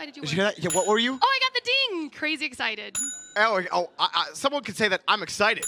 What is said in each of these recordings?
excited you Did were. you hear that? Yeah, what were you? Oh, I got the ding. Crazy excited. Someone could say that I'm excited.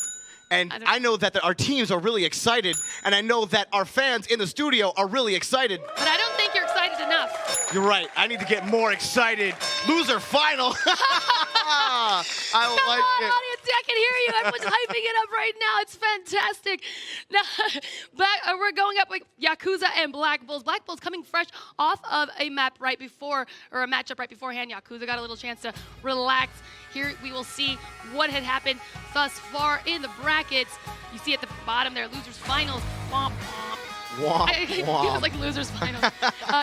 And I don't- I know that our teams are really excited. And I know that our fans in the studio are really excited. But I don't think you're excited enough. You're right. I need to get more excited. Loser final. I Come like on, it. audience. I can hear you. Everyone's hyping it up right now. It's fantastic. Now, we're going up with Yakuza and Black Bulls. Black Bulls coming fresh off of a map right before, or a matchup right beforehand. Yakuza got a little chance to relax. Here we will see what had happened thus far in the brackets. You see at the bottom there, losers finals. Womp womp. Womp, It womp. was like losers finals.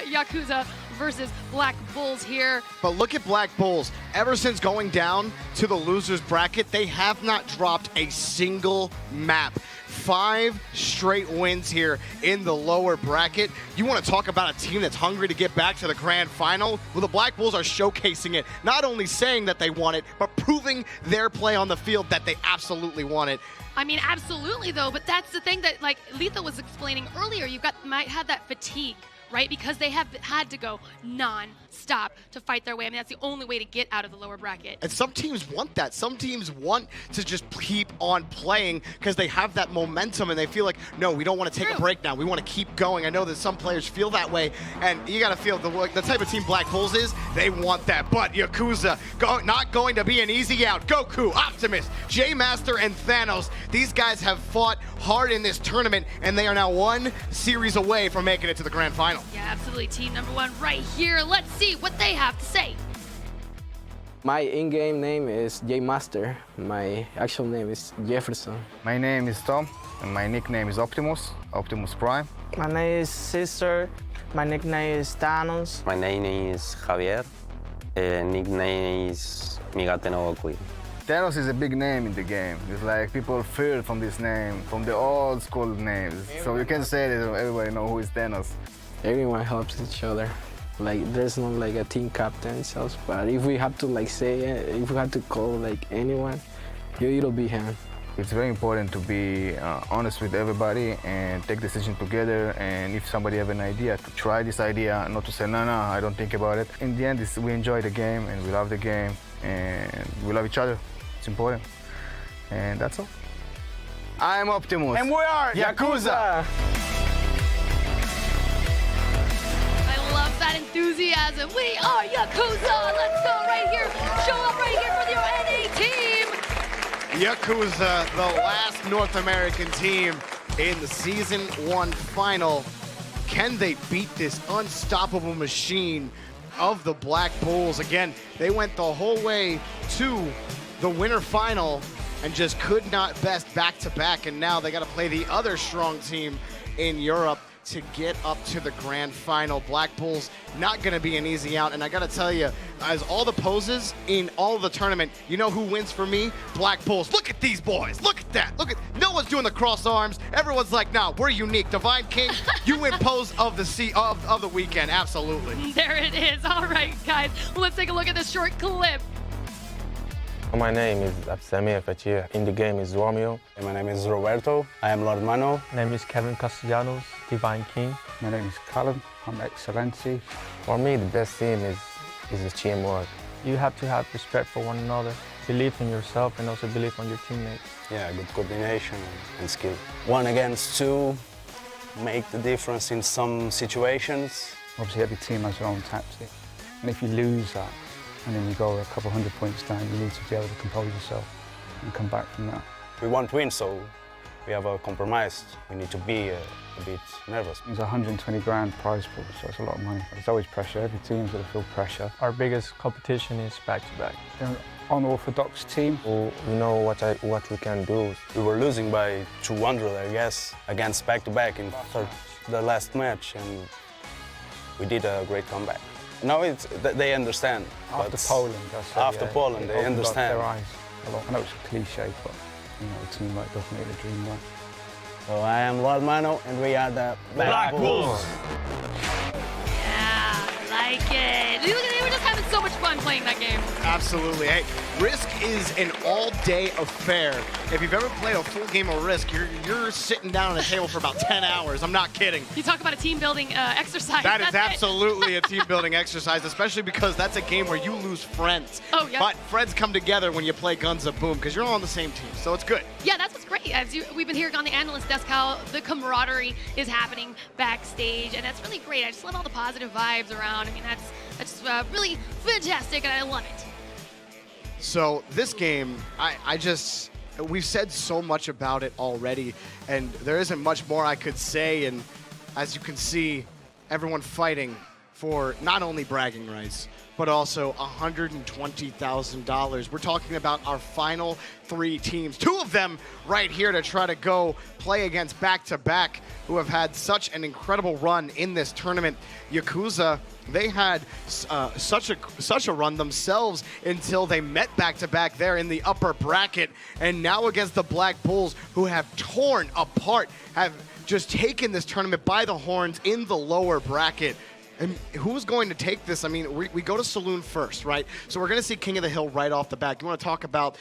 Yakuza versus Black Bulls here. But look at Black Bulls. Ever since going down to the losers bracket, they have not dropped a single map. 5 straight wins here in the lower bracket. You want to talk about a team that's hungry to get back to the grand final? Well, the Black Bulls are showcasing it, not only saying that they want it, but proving their play on the field that they absolutely want it. I mean, absolutely, though. But that's the thing that, like, Letha was explaining earlier. Might have that fatigue, right? Because they have had to go non-stop to fight their way. I mean, that's the only way to get out of the lower bracket. And some teams want that. Some teams want to just keep on playing because they have that momentum and they feel like, no, we don't want to take a break now. We want to keep going. I know that some players feel that way, and you got to feel the type of team Black Bulls is, they want that. But Yakuza, not going to be an easy out. Goku, Optimus, J-Master, and Thanos. These guys have fought hard in this tournament, and they are now 1 series away from making it to the grand final. Yeah, absolutely. Team number 1 right here. Let's see what they have to say. My in-game name is J-Master. My actual name is Jefferson. My name is Tom, and my nickname is Optimus Prime. My name is Caesar. My nickname is Thanos. My name is Javier. Nickname is Migate no Gokui. Thanos is a big name in the game. It's like people fear from this name, from the old school names. So you can say that everybody know who is Thanos. Everyone helps each other. Like, there's not like a team captain, but if we have to like say it, if we have to call like anyone, it'll be him. It's very important to be honest with everybody and take decisions together. And if somebody have an idea, to try this idea, not to say, no, I don't think about it. In the end, we enjoy the game and we love the game and we love each other. It's important. And that's all. I'm Optimus. And we are Yakuza. I love that enthusiasm. We are Yakuza. Let's go right here. Show up right here for your NA team. Yakuza, the last North American team in the Season 1 final. Can they beat this unstoppable machine of the Black Bulls? Again, they went the whole way to the winter final and just could not best back-to-back, and now they got to play the other strong team in Europe to get up to the grand final. Black Bulls not going to be an easy out, and I got to tell you, as all the poses in all the tournament, you know who wins for me? Black Bulls. Look at these boys. Look at that. Look at, no one's doing the cross arms. Everyone's like, nah, we're unique. Divine King, you win pose of the weekend. Absolutely. There it is. All right, guys. Let's take a look at this short clip. My name is Absamir Fachir. In the game is Romeo. My name is Roberto. I am Lord Mano. My name is Kevin Castellanos, Divine King. My name is Callum. I'm Excellency. For me, the best team is the teamwork. You have to have respect for one another, believe in yourself, and also believe on your teammates. Yeah, good coordination and skill. 1 against 2 make the difference in some situations. Obviously, every team has their own tactic. And if you lose that, and then you go a couple 100 points down, you need to be able to compose yourself and come back from that. We want to win, so we have a compromise. We need to be a bit nervous. It's a 120 grand prize pool, so it's a lot of money. There's always pressure. Every team's got to feel pressure. Our biggest competition is back-to-back. They're an unorthodox team. We know what we can do. We were losing by 200, I guess, against back-to-back in the last match, and we did a great comeback. Now they understand. After Poland, after Poland, they understand. Their eyes a lot. I know it's a cliche, but you know, teamwork does make the dream work. So I am Lord Mano, and we are the Black Bulls. Yeah, I like it. Look at we were just having so much fun playing that game. Absolutely. Hey, Risk is an all-day affair. If you've ever played a full game of Risk, you're sitting down at a table for about 10 hours. I'm not kidding. You talk about a team-building exercise. That is that's it. absolutely a team-building exercise, especially because that's a game where you lose friends. Oh, yeah. But friends come together when you play Guns of Boom because you're all on the same team, so it's good. Yeah, that's what's great. We've been hearing on the analyst desk how the camaraderie is happening backstage, and that's really great. I just love all the positive vibes around. I mean, that's really fantastic, and I love it. So this game, we've said so much about it already, and there isn't much more I could say. And as you can see, everyone fighting for not only bragging rights, but also $120,000. We're talking about our final 3 teams, 2 of them right here to try to go play against back-to-back who have had such an incredible run in this tournament. Yakuza, they had such a run themselves until they met back-to-back there in the upper bracket, and now against the Black Bulls, who have torn apart, have just taken this tournament by the horns in the lower bracket. And who's going to take this? I mean, we go to Saloon first, right? So we're going to see King of the Hill right off the bat. You want to talk about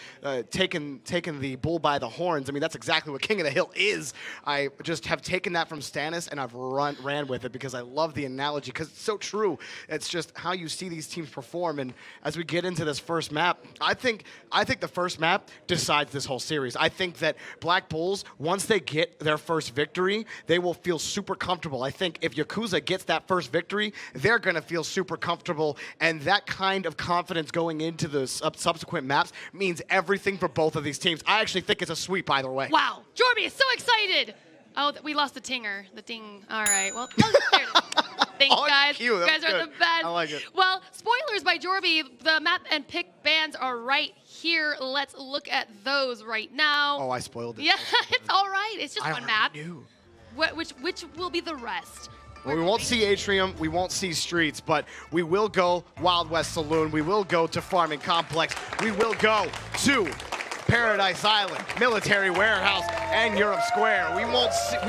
taking the bull by the horns? I mean, that's exactly what King of the Hill is. I just have taken that from Stannis, and I've ran with it because I love the analogy because it's so true. It's just how you see these teams perform. And as we get into this first map, I think the first map decides this whole series. I think that Black Bulls, once they get their first victory, they will feel super comfortable. I think if Yakuza gets that first victory, they're going to feel super comfortable, and that kind of confidence going into the subsequent maps means everything for both of these teams. I actually think it's a sweep either way. Wow, Jorby is so excited. Oh, we lost the tinger. The ding. All right. Well, there it is. Thanks, guys. Cue. You guys are Good. the best. I like it. Well, spoilers by Jorby. The map and pick bands are right here. Let's look at those right now. Oh, I spoiled it. Yeah, it's all right. It's just I one already map. knew. Which will be the rest? Well, we won't see Atrium, we won't see Streets, but we will go Wild West Saloon, we will go to Farming Complex, we will go to Paradise Island, Military Warehouse, and Europe Square. We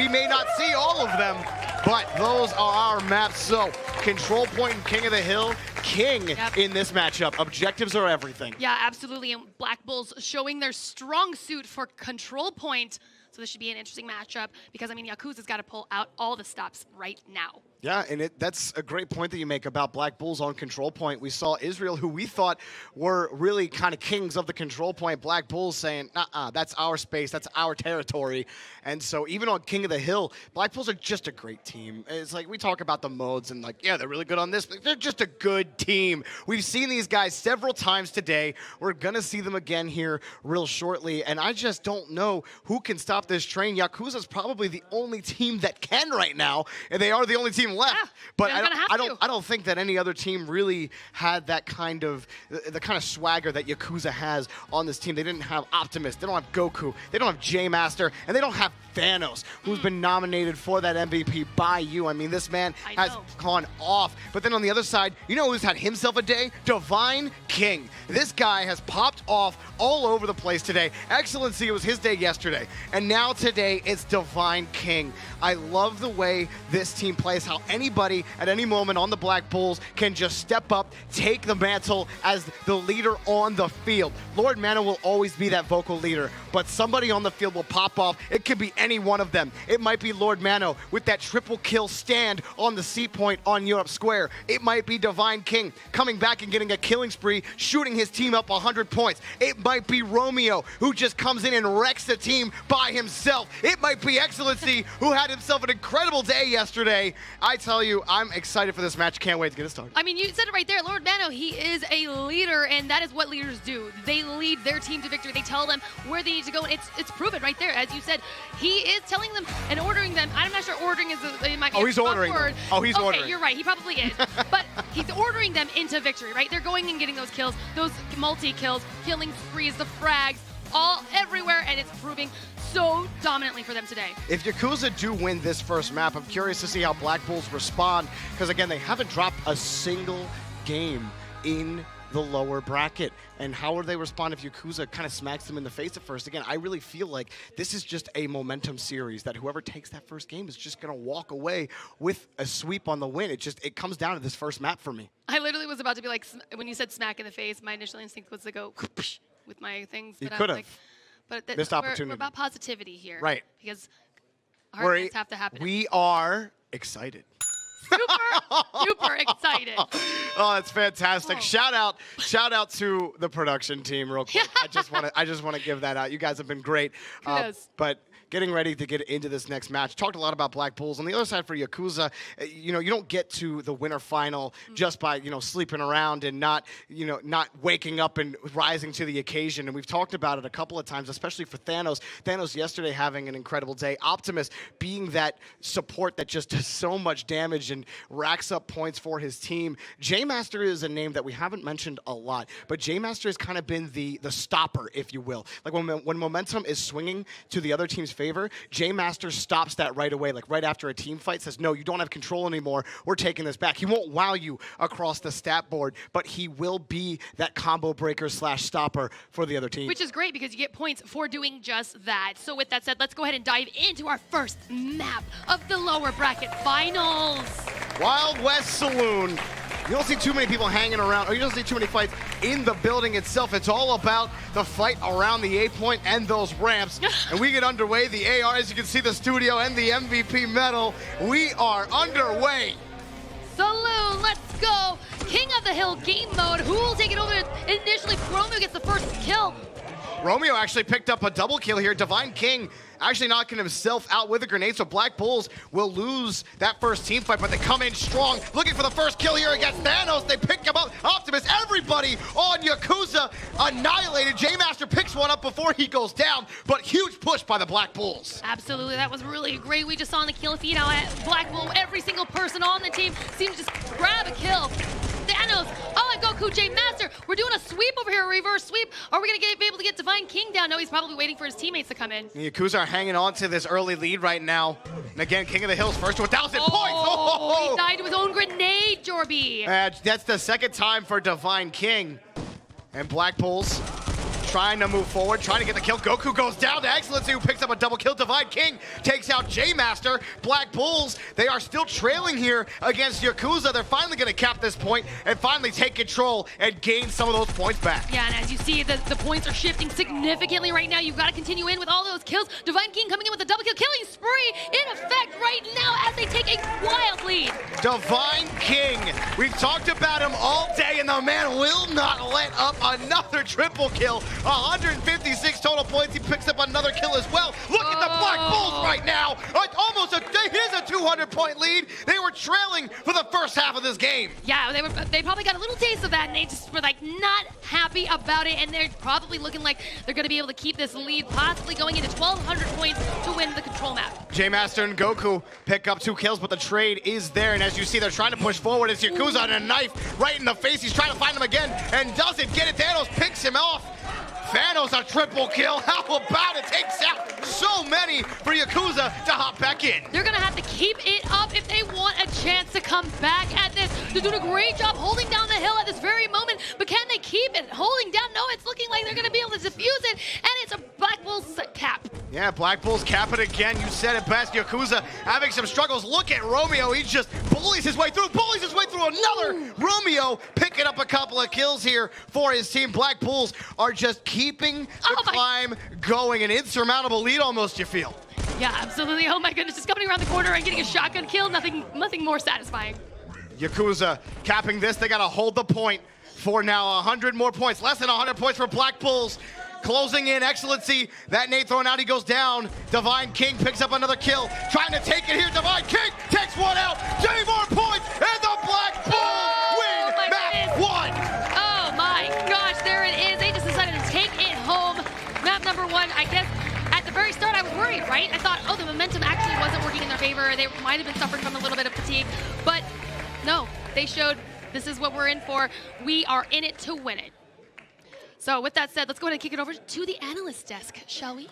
may not see all of them, but those are our maps. So Control Point and King of the Hill, king in this matchup. Objectives are everything. Yeah, absolutely. And Black Bulls showing their strong suit for Control Point. So this should be an interesting matchup because, I mean, Yakuza's got to pull out all the stops right now. Yeah, and that's a great point that you make about Black Bulls on Control Point. We saw Israel, who we thought were really kind of kings of the Control Point. Black Bulls saying, that's our space, that's our territory. And so even on King of the Hill, Black Bulls are just a great team. It's like we talk about the modes and like, yeah, they're really good on this, but they're just a good team. We've seen these guys several times today. We're going to see them again here real shortly. And I just don't know who can stop this train. Yakuza's probably the only team that can right now, and they are the only team left. Yeah, but I don't think that any other team really had that kind of the kind of swagger that Yakuza has on this team. They didn't have Optimus, they don't have Goku, they don't have J-Master, and they don't have Thanos, who's been nominated for that MVP by you. I mean, this man has gone off. But then on the other side, you know who's had himself a day? Divine King. This guy has popped off all over the place today. Excellency, it was his day yesterday. And now today, it's Divine King. I love the way this team plays, how anybody at any moment on the Black Bulls can just step up, take the mantle as the leader on the field. Lord Mana will always be that vocal leader, but somebody on the field will pop off. It could be any one of them. It might be Lord Mano with that triple kill stand on the seat point on Europe Square. It might be Divine King coming back and getting a killing spree, shooting his team up 100 points. It might be Romeo, who just comes in and wrecks the team by himself. It might be Excellency, who had himself an incredible day yesterday. I tell you, I'm excited for this match. Can't wait to get it started. I mean, you said it right there. Lord Mano, he is a leader, and that is what leaders do. They lead their team to victory. They tell them where they need to go, and it's proven right there. As you said, he is telling them and ordering them. I'm not sure ordering is it might be he's a ordering word. Oh, he's okay, ordering. You're right. He probably is. But he's ordering them into victory, right? They're going and getting those kills, those multi-kills, killing sprees, the frags, all everywhere, and it's proving so dominantly for them today. If Yakuza do win this first map, I'm curious to see how Black Bulls respond, because again, they haven't dropped a single game in the lower bracket. And how would they respond if Yakuza kind of smacks them in the face at first? Again, I really feel like this is just a momentum series that whoever takes that first game is just going to walk away with a sweep on the win. It comes down to this first map for me. I literally was about to be like, when you said smack in the face, my initial instinct was to go with my things. You but could I'm have. Like, but Missed opportunity. We're about positivity here. Right. Because hard things have to happen. We are excited. Super excited. Oh, that's fantastic. Oh. Shout out to the production team real quick. I just want to give that out. You guys have been great. Kudos. But getting ready to get into this next match. Talked a lot about Black Bulls. On the other side for Yakuza, you don't get to the winter final just by, sleeping around and not waking up and rising to the occasion. And we've talked about it a couple of times, especially for Thanos. Thanos yesterday having an incredible day. Optimus being that support that just does so much damage and racks up points for his team. J-Master is a name that we haven't mentioned a lot, but J-Master has kind of been the stopper, if you will. Like when momentum is swinging to the other team's favor, J-Master stops that right away, like right after a team fight, says, no, you don't have control anymore. We're taking this back. He won't wow you across the stat board, but he will be that combo breaker / stopper for the other team. Which is great because you get points for doing just that. So with that said, let's go ahead and dive into our first map of the lower bracket finals. Wild West Saloon. You don't see too many people hanging around, or you don't see too many fights in the building itself. It's all about the fight around the A-point and those ramps. And we get underway. The AR, as you can see, the studio and the MVP medal. We are underway. Saloon, let's go. King of the Hill game mode. Who will take it over initially? Romeo gets the first kill. Romeo actually picked up a double kill here. Divine King actually knocking himself out with a grenade, so Black Bulls will lose that first team fight, but they come in strong, looking for the first kill here against Thanos. They pick him up. Optimus, everybody on Yakuza annihilated. J-Master picks one up before he goes down, but huge push by the Black Bulls. Absolutely, that was really great. We just saw on the kill feed how at Black Bull, every single person on the team seemed to just grab a kill. Thanos, oh, and Goku J-Master, we're doing a sweep over here, a reverse sweep. Are we going to be able to get Divine King down? No, he's probably waiting for his teammates to come in. The Yakuza are hanging on to this early lead right now. And again, King of the Hills first to 1,000 points. Oh, he died to his own grenade, Jorby. That's the second time for Divine King. And Black Bulls trying to move forward, trying to get the kill. Goku goes down to Excellency, who picks up a double kill. Divine King takes out J-Master. Black Bulls, they are still trailing here against Yakuza. They're finally going to cap this point and finally take control and gain some of those points back. Yeah, and as you see, the points are shifting significantly right now. You've got to continue in with all those kills. Divine King coming in with a double kill, killing spree in effect right now as they take a wild lead. Divine King, we've talked about him all day, and the man will not let up another triple kill. 156 total points. He picks up another kill as well. Look at the Black Bulls right now. It is a 200-point lead. They were trailing for the first half of this game. Yeah, they probably got a little taste of that, and they just were like not happy about it, and they're probably looking like they're going to be able to keep this lead, possibly going into 1,200 points to win the control map. J-Master and Goku pick up 2 kills, but the trade is there, and as you see, they're trying to push forward. It's Yakuza and a knife right in the face. He's trying to find him again and doesn't get it. Thanos picks him off. Thanos a triple kill. How about it? Takes out so many for Yakuza to hop back in. They're going to have to keep it up if they want a chance to come back at this. They're doing a great job holding down the hill at this very moment, but can they keep it holding down? No, it's looking like they're going to be able to defuse it, and it's a Black Bulls cap. Yeah, Black Bulls cap it again. You said it best. Yakuza having some struggles. Look at Romeo. He just bullies his way through another. Romeo picking up a couple of kills here for his team. Black Bulls are just keeping the climb going. An insurmountable lead almost, you feel. Yeah, absolutely. Oh my goodness, just coming around the corner and getting a shotgun kill. Nothing more satisfying. Yakuza capping this. They got to hold the point for now 100 more points. Less than 100 points for Black Bulls. Closing in, Excellency. That nade thrown out, he goes down. Divine King picks up another kill. Trying to take it here. Divine King takes one out. 10 more points, and the Black Bulls win map 1. Oh my gosh, there it is. They just decided to take it home. Map number 1, I guess. At the very start, I was worried, right? I thought, oh, the momentum actually wasn't working in their favor. They might have been suffering from a little bit of fatigue. But no, they showed this is what we're in for. We are in it to win it. So with that said, let's go ahead and kick it over to the analyst desk, shall we?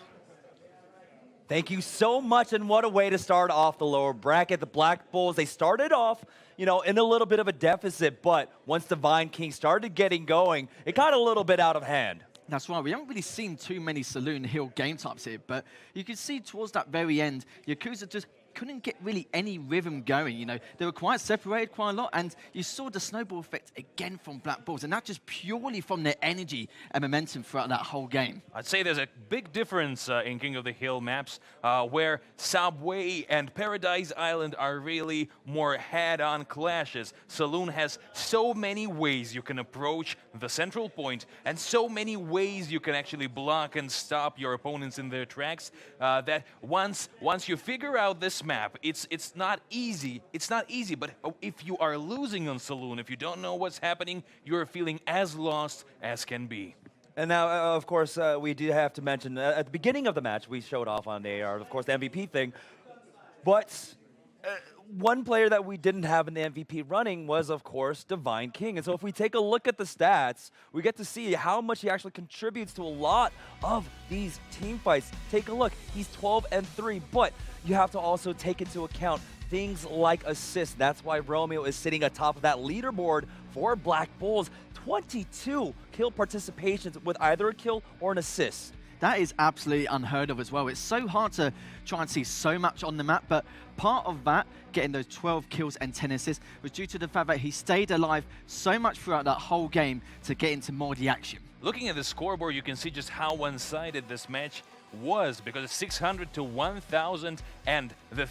Thank you so much, and what a way to start off the lower bracket. The Black Bulls, they started off, in a little bit of a deficit, but once Divine King started getting going, it got a little bit out of hand. That's right, we haven't really seen too many Saloon Hill game types here, but you can see towards that very end, Yakuza just couldn't get really any rhythm going. You know, they were quite separated quite a lot, and you saw the snowball effect again from Black Bulls, and that just purely from their energy and momentum throughout that whole game. I'd say there's a big difference in King of the Hill maps where Subway and Paradise Island are really more head-on clashes. Saloon has so many ways you can approach the central point and so many ways you can actually block and stop your opponents in their tracks that once you figure out this map, it's not easy. It's not easy, but if you are losing on Saloon, if you don't know what's happening, you're feeling as lost as can be. And now, of course, we do have to mention, at the beginning of the match, we showed off on the AR, of course, the MVP thing. But one player that we didn't have in the MVP running was, of course, Divine King. And so if we take a look at the stats, we get to see how much he actually contributes to a lot of these team fights. Take a look. He's 12-3, but you have to also take into account things like assists. That's why Romeo is sitting atop of that leaderboard for Black Bulls. 22 kill participations with either a kill or an assist. That is absolutely unheard of as well. It's so hard to try and see so much on the map, but part of that, getting those 12 kills and 10 assists, was due to the fact that he stayed alive so much throughout that whole game to get into more of the action. Looking at the scoreboard, you can see just how one-sided this match was, because it's 600 to 1,000, and the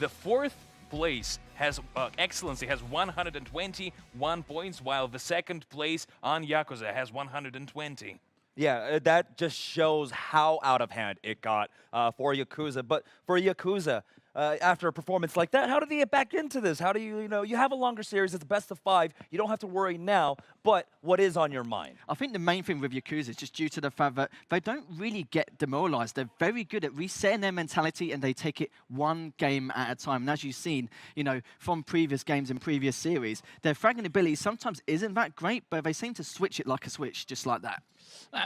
fourth place has Excellency has 121 points, while the second place on Yakuza has 120. Yeah, that just shows how out of hand it got for Yakuza. But for Yakuza, after a performance like that, how did they get back into this? How do you have a longer series, it's a best of 5. You don't have to worry now, but what is on your mind? I think the main thing with Yakuza is just due to the fact that they don't really get demoralized. They're very good at resetting their mentality, and they take it one game at a time. And as you've seen, from previous games and previous series, their fragging ability sometimes isn't that great, but they seem to switch it like a switch, just like that.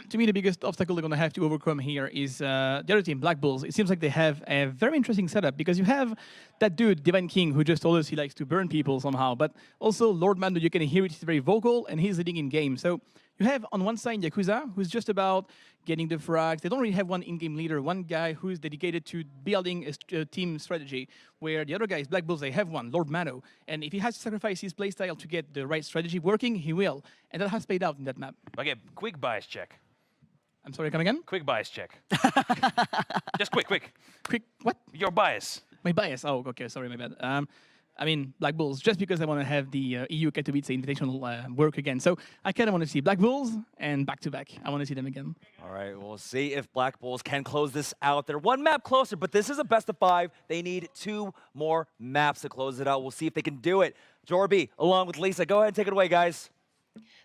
To me, the biggest obstacle they're going to have to overcome here is the other team, Black Bulls. It seems like they have a very interesting setup, because you have that dude, Divine King, who just told us he likes to burn people somehow, but also Lord Mando, you can hear it, he's very vocal, and he's leading in game. So you have on one side Yakuza, who's just about getting the frags. They don't really have one in-game leader, one guy who's dedicated to building a team strategy, where the other guys, Black Bulls, they have one, Lord Mano. And if he has to sacrifice his playstyle to get the right strategy working, he will. And that has paid out in that map. Okay, quick bias check. I'm sorry, come again? Quick bias check. Just quick. Quick, what? Your bias. My bias, oh, okay, sorry, my bad. I mean, Black Bulls, just because I want to have the EU Katowice Invitational work again. So I kind of want to see Black Bulls and back-to-back. I want to see them again. All right, we'll see if Black Bulls can close this out. They're one map closer, but this is a best of 5. They need 2 more maps to close it out. We'll see if they can do it. Jorby, along with Lisa, go ahead and take it away, guys.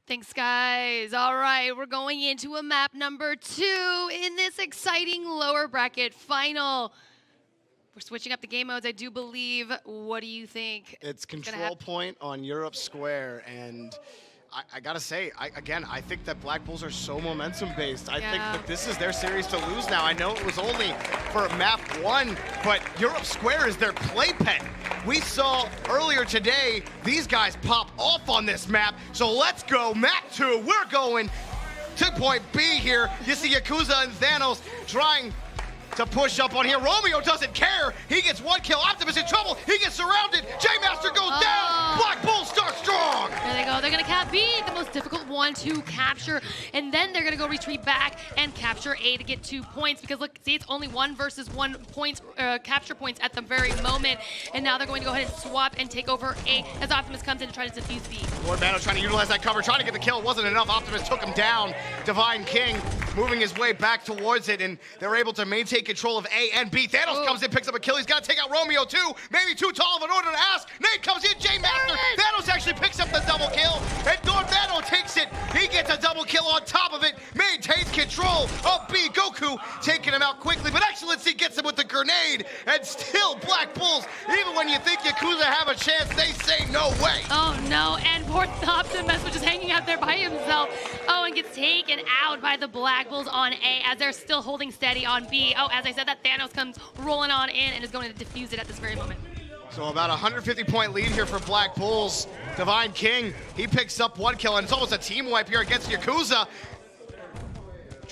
Thanks, guys. All right, we're going into a map number 2 in this exciting lower bracket final. We're switching up the game modes, I do believe. What do you think? It's control point on Europe Square, and I gotta say, I think that Black Bulls are so momentum-based. I think that this is their series to lose now. I know it was only for map 1, but Europe Square is their playpen. We saw earlier today, these guys pop off on this map, so let's go map 2. We're going to point B here. You see Yakuza and Thanos trying to push up on here. Romeo doesn't care. He gets 1 kill. Optimus in trouble. He gets surrounded. J-Master goes down. Black Bulls start strong. There they go. They're going to cap B, the most difficult one to capture. And then they're going to go retreat back and capture A to get 2 points. Because look, see, it's only 1 versus 1 points, capture points at the very moment. And now they're going to go ahead and swap and take over A as Optimus comes in to try to defuse B. Lord Mano trying to utilize that cover, trying to get the kill. It wasn't enough. Optimus took him down. Divine King moving his way back towards it, and they're able to maintain control of A and B. Thanos comes in, picks up a kill. He's got to take out Romeo too. Maybe too tall of an order to ask. Nate comes in, J-Master. Thanos actually picks up the double kill, and Lord Mano takes it. He gets a double kill on top of it, maintains control of B. Goku taking him out quickly, but Excellency gets him with the grenade, and still Black Bulls, even when you think Yakuza have a chance, they say no way. Oh no, and poor Optimus was just hanging out there by himself. Oh, and gets taken out by the Black Bulls on A as they're still holding steady on B. Oh, as I said, that Thanos comes rolling on in and is going to defuse it at this very moment. So about a 150-point lead here for Black Bulls. Divine King, he picks up 1 kill, and it's almost a team wipe here against Yakuza.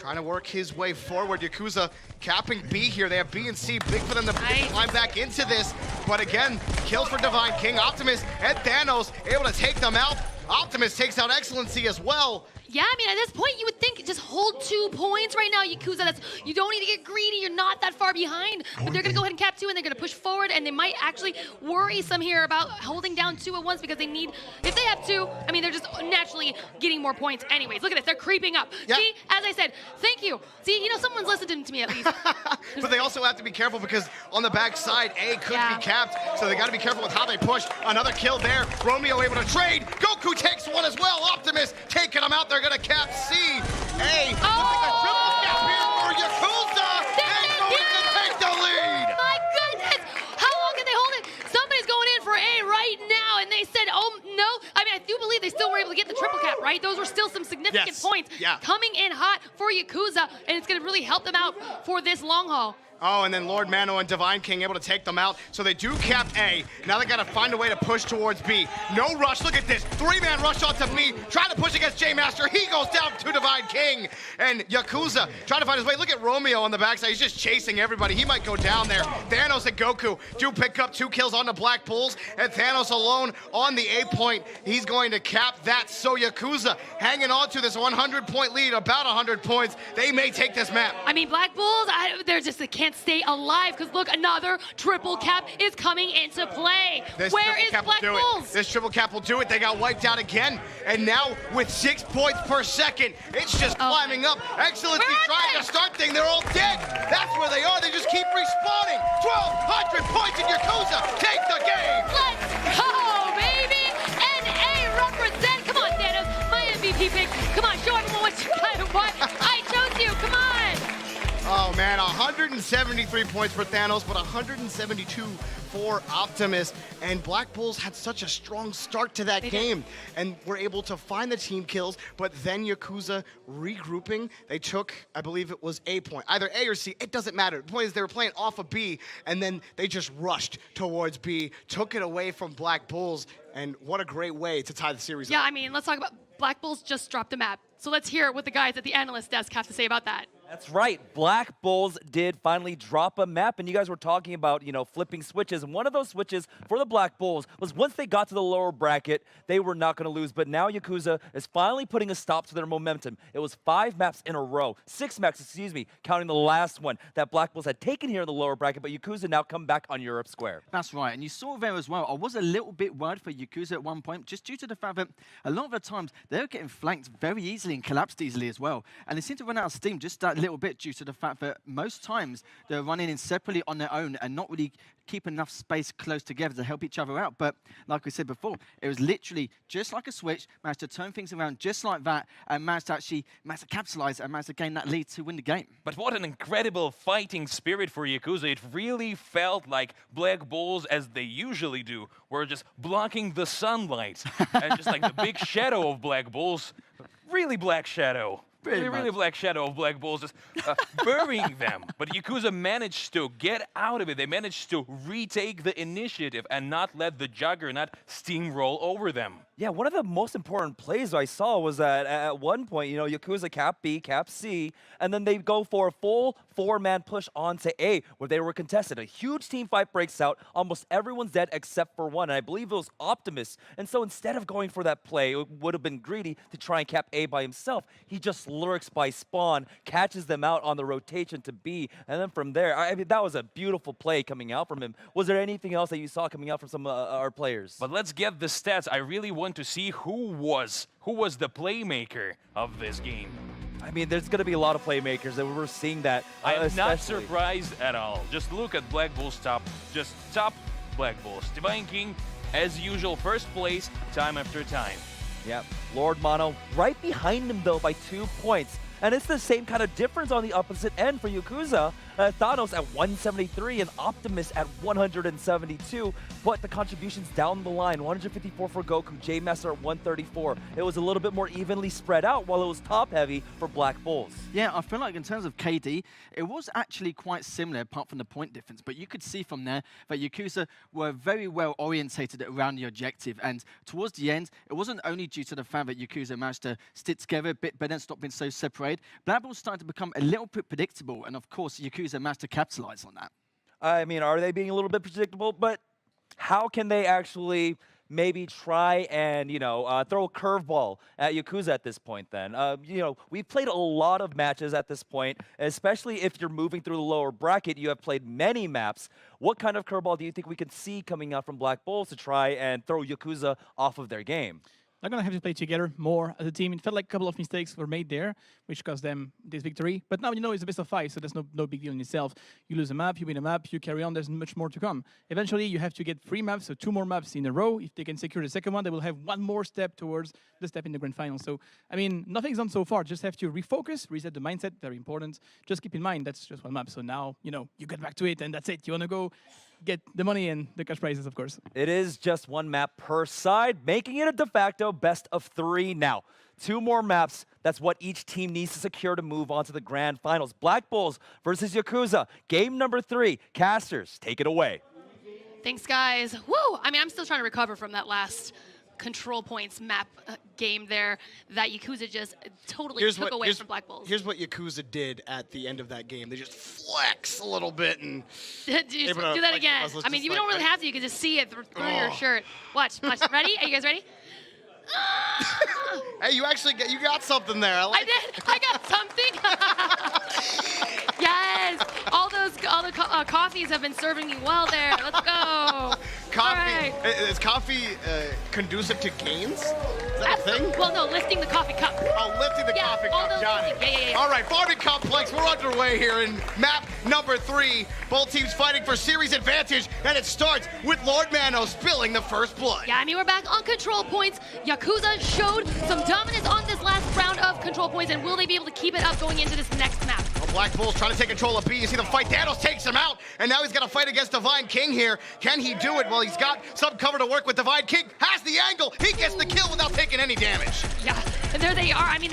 trying to work his way forward. Yakuza capping B here. They have B and C. Big for them to climb back into this. But again, kills for Divine King. Optimus and Thanos able to take them out. Optimus takes out Excellency as well. Yeah, I mean, at this point, you would think just hold 2 points right now, Yakuza. You don't need to get greedy. You're not that far behind. But they're going to go ahead and cap 2, and they're going to push forward, and they might actually worry some here about holding down 2 at once because they need, if they have 2, I mean, they're just naturally getting more points anyways. Look at this. They're creeping up. Yeah. See, as I said, thank you. See, someone's listening to me at least. But they also have to be careful because on the backside, A could be capped, so they got to be careful with how they push. Another kill there. Romeo able to trade. Goku takes one as well. Optimus taking them out. They're going to cap C. A looks like a triple cap here for Yakuza. And going to take the lead. My goodness. How long can they hold it? Somebody's going in for A right now, and they said, oh, no. I mean, I do believe they still were able to get the triple cap, right? Those were still some significant points coming in hot for Yakuza, and it's going to really help them out for this long haul. Oh, and then Lord Mano and Divine King able to take them out. So they do cap A. Now they got to find a way to push towards B. No rush. Look at this. 3-man rush onto B. Trying to push against J-Master. He goes down to Divine King. And Yakuza trying to find his way. Look at Romeo on the backside. He's just chasing everybody. He might go down there. Thanos and Goku do pick up 2 kills on the Black Bulls. And Thanos alone on the A point. He's going to cap that. So Yakuza hanging on to this 100-point lead, about 100 points. They may take this map. I mean, Black Bulls, they can't stay alive because look, another triple cap is coming into play. Where is Black Bulls? This triple cap will do it. They got wiped out again. And now with 6 points per second, it's just climbing up. Excellency trying to start thing. They're all dead. That's where they are. They just keep respawning. 1,200 points in Yakuza. Take the game. Let's go, baby. NA represent. Come on, Thanos. My MVP pick. Come on, show everyone what you got and why I chose you. Come on. Oh man, 173 points for Thanos, but 172 for Optimus. And Black Bulls had such a strong start to that game and were able to find the team kills, but then Yakuza regrouping, they took, I believe it was A point, either A or C, it doesn't matter. The point is they were playing off of B, and then they just rushed towards B, took it away from Black Bulls, and what a great way to tie the series up. Yeah, I mean, let's talk about Black Bulls just dropped a map. So let's hear what the guys at the analyst desk have to say about that. That's right. Black Bulls did finally drop a map, and you guys were talking about, flipping switches. And one of those switches for the Black Bulls was once they got to the lower bracket, they were not going to lose. But now Yakuza is finally putting a stop to their momentum. It was 5 maps in a row, 6 maps, counting the last one that Black Bulls had taken here in the lower bracket, but Yakuza now come back on Europe Square. That's right, and you saw there as well, I was a little bit worried for Yakuza at one point, just due to the fact that a lot of the times they were getting flanked very easily and collapsed easily as well. And they seem to run out of steam just that little bit due to the fact that most times they're running in separately on their own and not really keep enough space close together to help each other out. But like we said before, it was literally just like a switch, managed to turn things around just like that, and managed to capitalize and managed to gain that lead to win the game. But what an incredible fighting spirit for Yakuza. It really felt like Black Bulls, as they usually do, were just blocking the sunlight. And just like the big shadow of Black Bulls, really black shadow. Really black shadow of Black Bulls just burying them. But Yakuza managed to get out of it. They managed to retake the initiative and not let the Juggernaut steamroll over them. Yeah, one of the most important plays I saw was that at one point, Yakuza cap B, cap C, and then they go for a full 4-man push onto A, where they were contested. A huge team fight breaks out. Almost everyone's dead except for one, and I believe it was Optimus. And so instead of going for that play, it would have been greedy to try and cap A by himself. He just lurks by spawn, catches them out on the rotation to B, and then from there, I mean, that was a beautiful play coming out from him. Was there anything else that you saw coming out from some of our players? But let's get the stats. I really want to see who was the playmaker of this game. I mean, there's going to be a lot of playmakers, and we're seeing that. I am not surprised at all. Just look at Black Bulls top Black Bulls. Divine King, as usual, first place, time after time. Yep, Lord Mono right behind him, though, by 2 points. And it's the same kind of difference on the opposite end for Yakuza. Thanos at 173 and Optimus at 172. But the contributions down the line, 154 for Goku, J-Master at 134. It was a little bit more evenly spread out while it was top-heavy for Black Bulls. Yeah, I feel like in terms of KD, it was actually quite similar apart from the point difference. But you could see from there that Yakuza were very well orientated around the objective. And towards the end, it wasn't only due to the fact that Yakuza managed to stick together a bit better and stop being so separated. Black Bulls started to become a little bit predictable. And of course, Yakuza managed to capitalize on that. I mean, are they being a little bit predictable? But how can they actually maybe try and, throw a curveball at Yakuza at this point then? We've played a lot of matches at this point, especially if you're moving through the lower bracket. You have played many maps. What kind of curveball do you think we could see coming out from Black Bulls to try and throw Yakuza off of their game? They're going to have to play together more as a team. It felt like a couple of mistakes were made there, which cost them this victory. But now, it's a best of 5, so there's no big deal in itself. You lose a map, you win a map, you carry on. There's much more to come. Eventually, you have to get 3 maps, so 2 more maps in a row. If they can secure the second one, they will have 1 more step towards the step in the grand final. So, nothing's done so far. Just have to refocus, reset the mindset, very important. Just keep in mind, that's just 1 map. So now, you get back to it, and that's it. You want to go get the money and the cash prizes, of course. It is just 1 map per side, making it a de facto best of 3 now. 2 more maps. That's what each team needs to secure to move on to the grand finals. Black Bulls versus Yakuza. Game number 3. Casters, take it away. Thanks, guys. Woo! I'm still trying to recover from that last control points map game there that Yakuza just totally took away from Black Bulls. Here's what Yakuza did at the end of that game. They just flex a little bit and do that again. You don't really have to. You can just see it through your shirt. Watch. Ready? Are you guys ready? Hey, you got something there. I did. I got something. Yes. All the coffees have been serving me well there. Let's go. Coffee. Is coffee conducive to gains? Is that a thing? Well, no, lifting the coffee cup. Oh, lifting the coffee cup. Got it. Yeah. All right, Farming Complex. We're underway here in map number 3. Both teams fighting for series advantage, and it starts with Lord Mano spilling the first blood. Yeah, we're back on control points. Yakuza showed some dominance on this last round of control points, and will they be able to keep it up going into this next map? Well, Black Bulls trying to take control of B. You see the fight. Thanos takes him out, and now he's got to fight against Divine King here. Can he do it? Well, he's got some cover to work with. Divine King has the angle. He gets the kill without taking any damage. Yeah, and there they are. Again,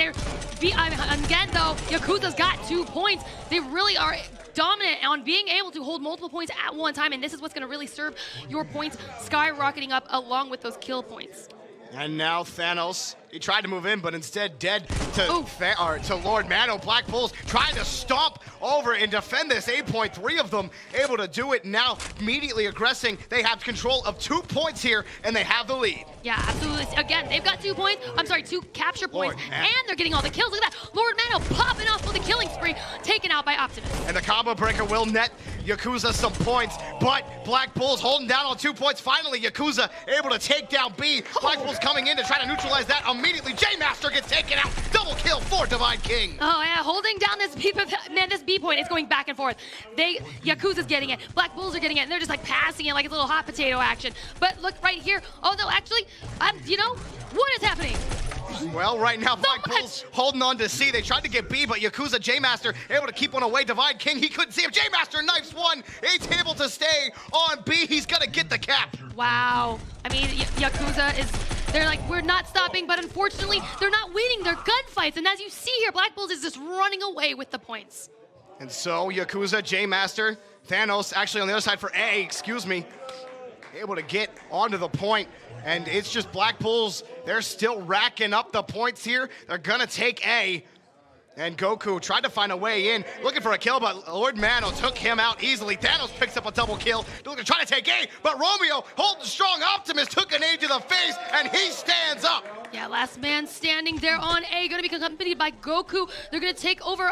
though, Yakuza's got 2 points. They really are dominant on being able to hold multiple points at one time, and this is what's going to really serve your points skyrocketing up along with those kill points. And now Thanos, he tried to move in, but instead dead to Lord Mano. Black Bulls trying to stomp over and defend this 8.3 of them, able to do it now, immediately aggressing. They have control of 2 points here, and they have the lead. Yeah, absolutely. Again, they've got 2 points. 2 capture points, and they're getting all the kills. Look at that. Lord Mano popping off with a killing spree, taken out by Optimus. And the combo breaker will net Yakuza some points, but Black Bulls holding down on 2 points. Finally, Yakuza able to take down B. Black Bulls coming in to try to neutralize that immediately. J-Master gets taken out. Double kill for Divine King. Oh, yeah, holding down this B, man, this B point is going back and forth. Yakuza's getting it. Black Bulls are getting it, and they're just like passing it like it's a little hot potato action. But look right here. Oh, no, actually, what is happening? Well, right now, Black Bulls holding on to C. They tried to get B, but Yakuza J-Master able to keep one away. Divine King, he couldn't see him. J-Master knifes one. He's able to stay on B. He's going to get the cap. Wow. Yakuza they're like, we're not stopping, but unfortunately, they're not winning their gunfights. And as you see here, Black Bulls is just running away with the points. And so, Yakuza, J-Master, Thanos, actually on the other side for A, able to get onto the point. And it's just Black Bulls, they're still racking up the points here. They're gonna take A. And Goku tried to find a way in, looking for a kill, but Lord Mano took him out easily. Thanos picks up a double kill, trying to take A, but Romeo, holding strong, Optimus took an A to the face, and he stands up. Yeah, last man standing there on A, going to be accompanied by Goku. They're going to take over.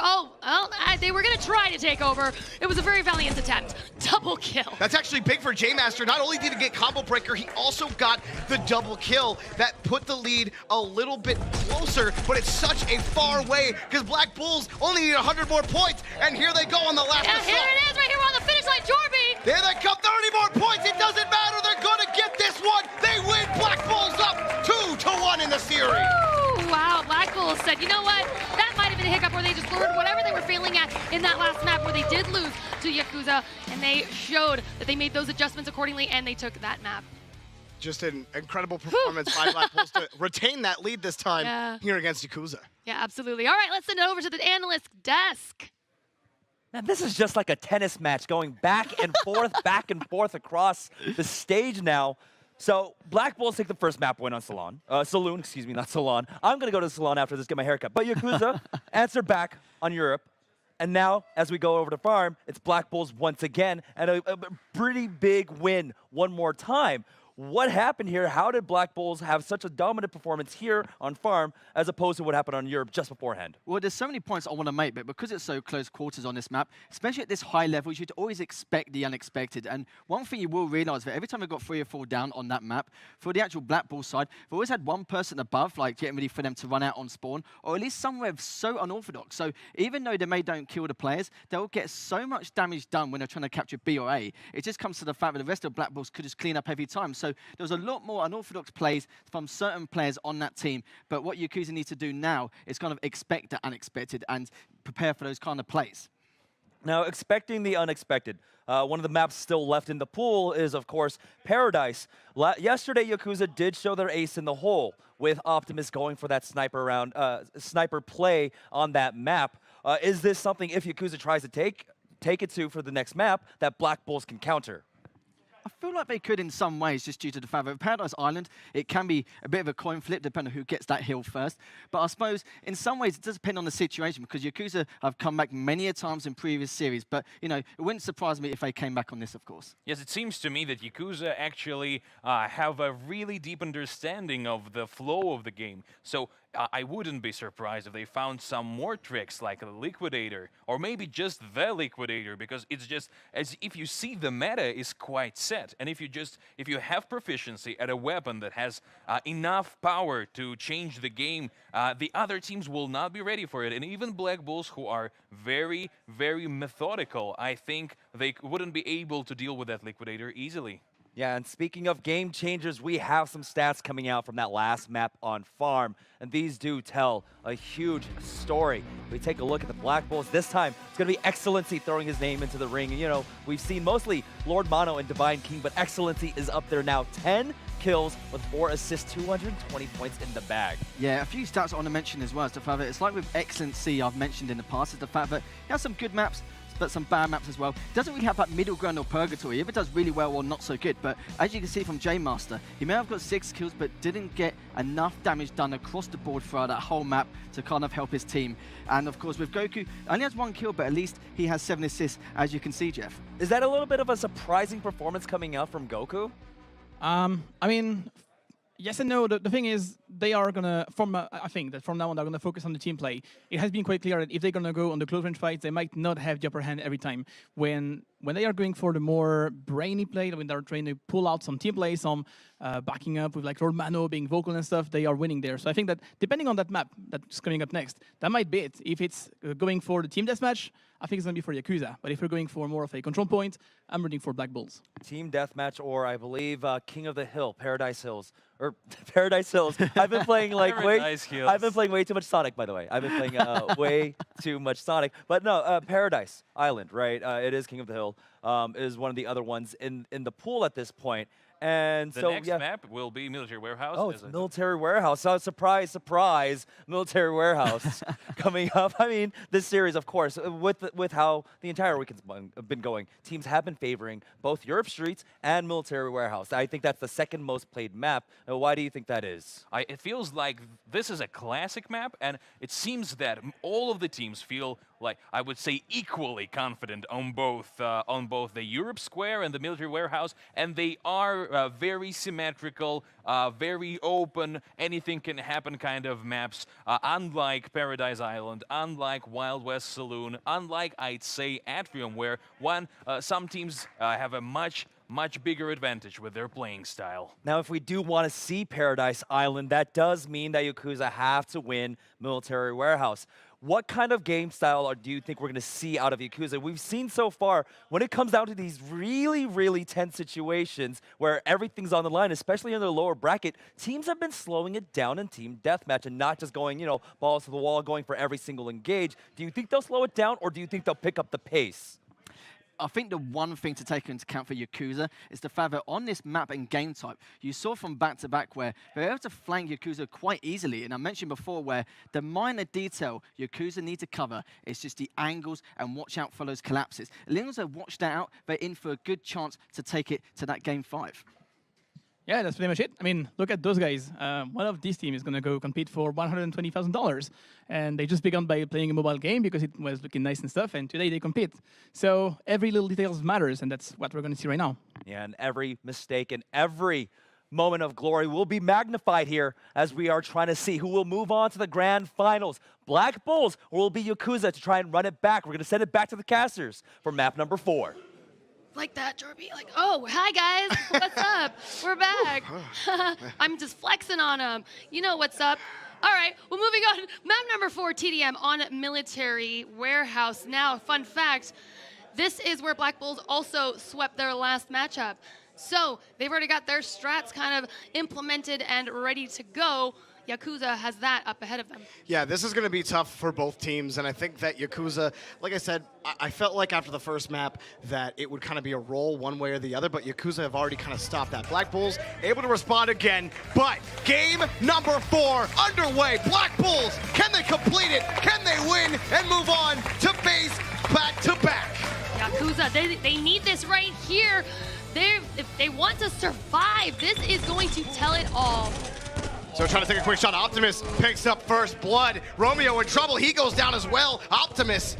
They were going to try to take over. It was a very valiant attempt. Double kill. That's actually big for J-Master. Not only did he get combo breaker, he also got the double kill that put the lead a little bit closer, but it's such a far way because Black Bulls only need 100 more points, and here they go on the last assault. Here it is, right here on the finish line, Jorby. There they come, 30 more points. It doesn't matter. They're going to get this one. They win. Black Bulls up 2-1 in the series. Woo! Wow, Black Bulls said, you know what? That might have been a hiccup where they just learned whatever they were failing at in that last map where they did lose. Yakuza, and they showed that they made those adjustments accordingly, and they took that map. Just an incredible performance by Black Bulls to retain that lead this time here against Yakuza. Yeah, absolutely. All right, let's send it over to the analyst desk. Now, this is just like a tennis match going back and forth across the stage now. So Black Bulls take the first map win on Saloon, excuse me, not Salon. I'm going to go to Salon after this, get my haircut. But Yakuza answered back on Europe. And now, as we go over to Farm, it's Black Bulls once again, and a pretty big win one more time. What happened here? How did Black Bulls have such a dominant performance here on Farm as opposed to what happened on Europe just beforehand? Well, there's so many points I want to make, but because it's so close quarters on this map, especially at this high level, you should always expect the unexpected. And one thing you will realize that every time we've got 3 or 4 down on that map, for the actual Black Bull side, we've always had one person above, like getting ready for them to run out on spawn, or at least somewhere so unorthodox. So even though they don't kill the players, they'll get so much damage done when they're trying to capture B or A. It just comes to the fact that the rest of Black Bulls could just clean up every time. So there was a lot more unorthodox plays from certain players on that team. But what Yakuza need to do now is kind of expect the unexpected and prepare for those kind of plays. Now, expecting the unexpected. One of the maps still left in the pool is, of course, Paradise. Yesterday, Yakuza did show their ace in the hole, with Optimus going for that sniper play on that map. Is this something, if Yakuza tries to take it to for the next map, that Black Bulls can counter? I feel like they could in some ways, just due to the fact that Paradise Island, it can be a bit of a coin flip, depending on who gets that hill first. But I suppose, in some ways, it does depend on the situation, because Yakuza have come back many a times in previous series. But, you know, it wouldn't surprise me if they came back on this, of course. Yes, it seems to me that Yakuza actually have a really deep understanding of the flow of the game. So I wouldn't be surprised if they found some more tricks like a Liquidator, or maybe just the Liquidator, because it's just, as if you see the meta is quite set, and if you have proficiency at a weapon that has enough power to change the game, the other teams will not be ready for it. And even Black Bulls, who are very, very methodical, I think they wouldn't be able to deal with that Liquidator easily. Yeah, and speaking of game changers, we have some stats coming out from that last map on Farm, and these do tell a huge story. We take a look at the Black Bulls. This time, it's going to be Excellency throwing his name into the ring. And, you know, we've seen mostly Lord Mono and Divine King, but Excellency is up there now. 10 kills with 4 assists, 220 points in the bag. Yeah, a few stats I want to mention as well is the fact that it's like with Excellency I've mentioned in the past, is the fact that he has some good maps, but some bad maps as well. Doesn't really have that middle ground or purgatory. If it does really well or not so good, but as you can see from J-Master, he may have got 6 kills, but didn't get enough damage done across the board throughout that whole map to kind of help his team. And of course with Goku, only has 1 kill, but at least he has 7 assists, as you can see, Jeff. Is that a little bit of a surprising performance coming out from Goku? I mean, yes and no. The thing is, they are gonna, I think that from now on, they're gonna focus on the team play. It has been quite clear that if they're gonna go on the close range fights, they might not have the upper hand every time. When they are going for the more brainy play, when they're trying to pull out some team play, some backing up with like Lord Mano being vocal and stuff, they are winning there. So I think that depending on that map that's coming up next, that might be it. If it's going for the team deathmatch, I think it's going to be for Yakuza. But if we're going for more of a control point, I'm rooting for Black Bulls. Team deathmatch, or I believe King of the Hill, Paradise Hills, or Paradise Hills. I've been playing like I've been playing way too much Sonic, by the way. I've been playing way too much Sonic. But no, Paradise Island, right? It is King of the Hill. Is one of the other ones in the pool at this point. And the so next map will be Military Warehouse. Oh, it's Military Warehouse. So surprise, surprise, Military Warehouse coming up. I mean, this series, of course, with how the entire weekend's been going, teams have been favoring both Europe Streets and Military Warehouse. I think that's the second most played map. Why do you think that is? It feels like this is a classic map, and it seems that all of the teams feel like, I would say, equally confident on both the Europe Square and the Military Warehouse, and they are very symmetrical, very open, anything can happen kind of maps, unlike Paradise Island, unlike Wild West Saloon, unlike, I'd say, Atrium, where some teams have a much bigger advantage with their playing style. Now, if we do want to see Paradise Island, that does mean that Yakuza have to win Military Warehouse. What kind of game style do you think we're going to see out of Yakuza? We've seen so far, when it comes down to these really, really tense situations where everything's on the line, especially in the lower bracket, teams have been slowing it down in team deathmatch and not just going, you know, balls to the wall, going for every single engage. Do you think they'll slow it down, or do you think they'll pick up the pace? I think the one thing to take into account for Yakuza is the fact that on this map and game type, you saw from back-to-back where they're able to flank Yakuza quite easily. And I mentioned before where the minor detail Yakuza need to cover is just the angles and watch out for those collapses. As long as they watch that out, they're in for a good chance to take it to that game 5. Yeah, that's pretty much it. I mean, look at those guys. One of these teams is going to go compete for $120,000. And they just began by playing a mobile game because it was looking nice and stuff. And today they compete. So every little detail matters. And that's what we're going to see right now. Yeah, and every mistake and every moment of glory will be magnified here as we are trying to see who will move on to the grand finals. Black Bulls or will be Yakuza to try and run it back. We're going to send it back to the casters for map number 4. Like that, Jorby. Like, oh, hi guys, what's up? We're back. I'm just flexing on them. You know what's up. All right, well, moving on. Map number 4, TDM on Military Warehouse. Now, fun fact, this is where Black Bulls also swept their last matchup. So they've already got their strats kind of implemented and ready to go. Yakuza has that up ahead of them. Yeah, this is going to be tough for both teams, and I think that Yakuza, like I said, I felt like after the first map that it would kind of be a roll one way or the other, but Yakuza have already kind of stopped that. Black Bulls able to respond again, but game number 4 underway. Black Bulls, can they complete it? Can they win and move on to base back-to-back? Yakuza, they need this right here. If they want to survive, this is going to tell it all. So trying to take a quick shot. Optimus picks up first blood. Romeo in trouble. He goes down as well. Optimus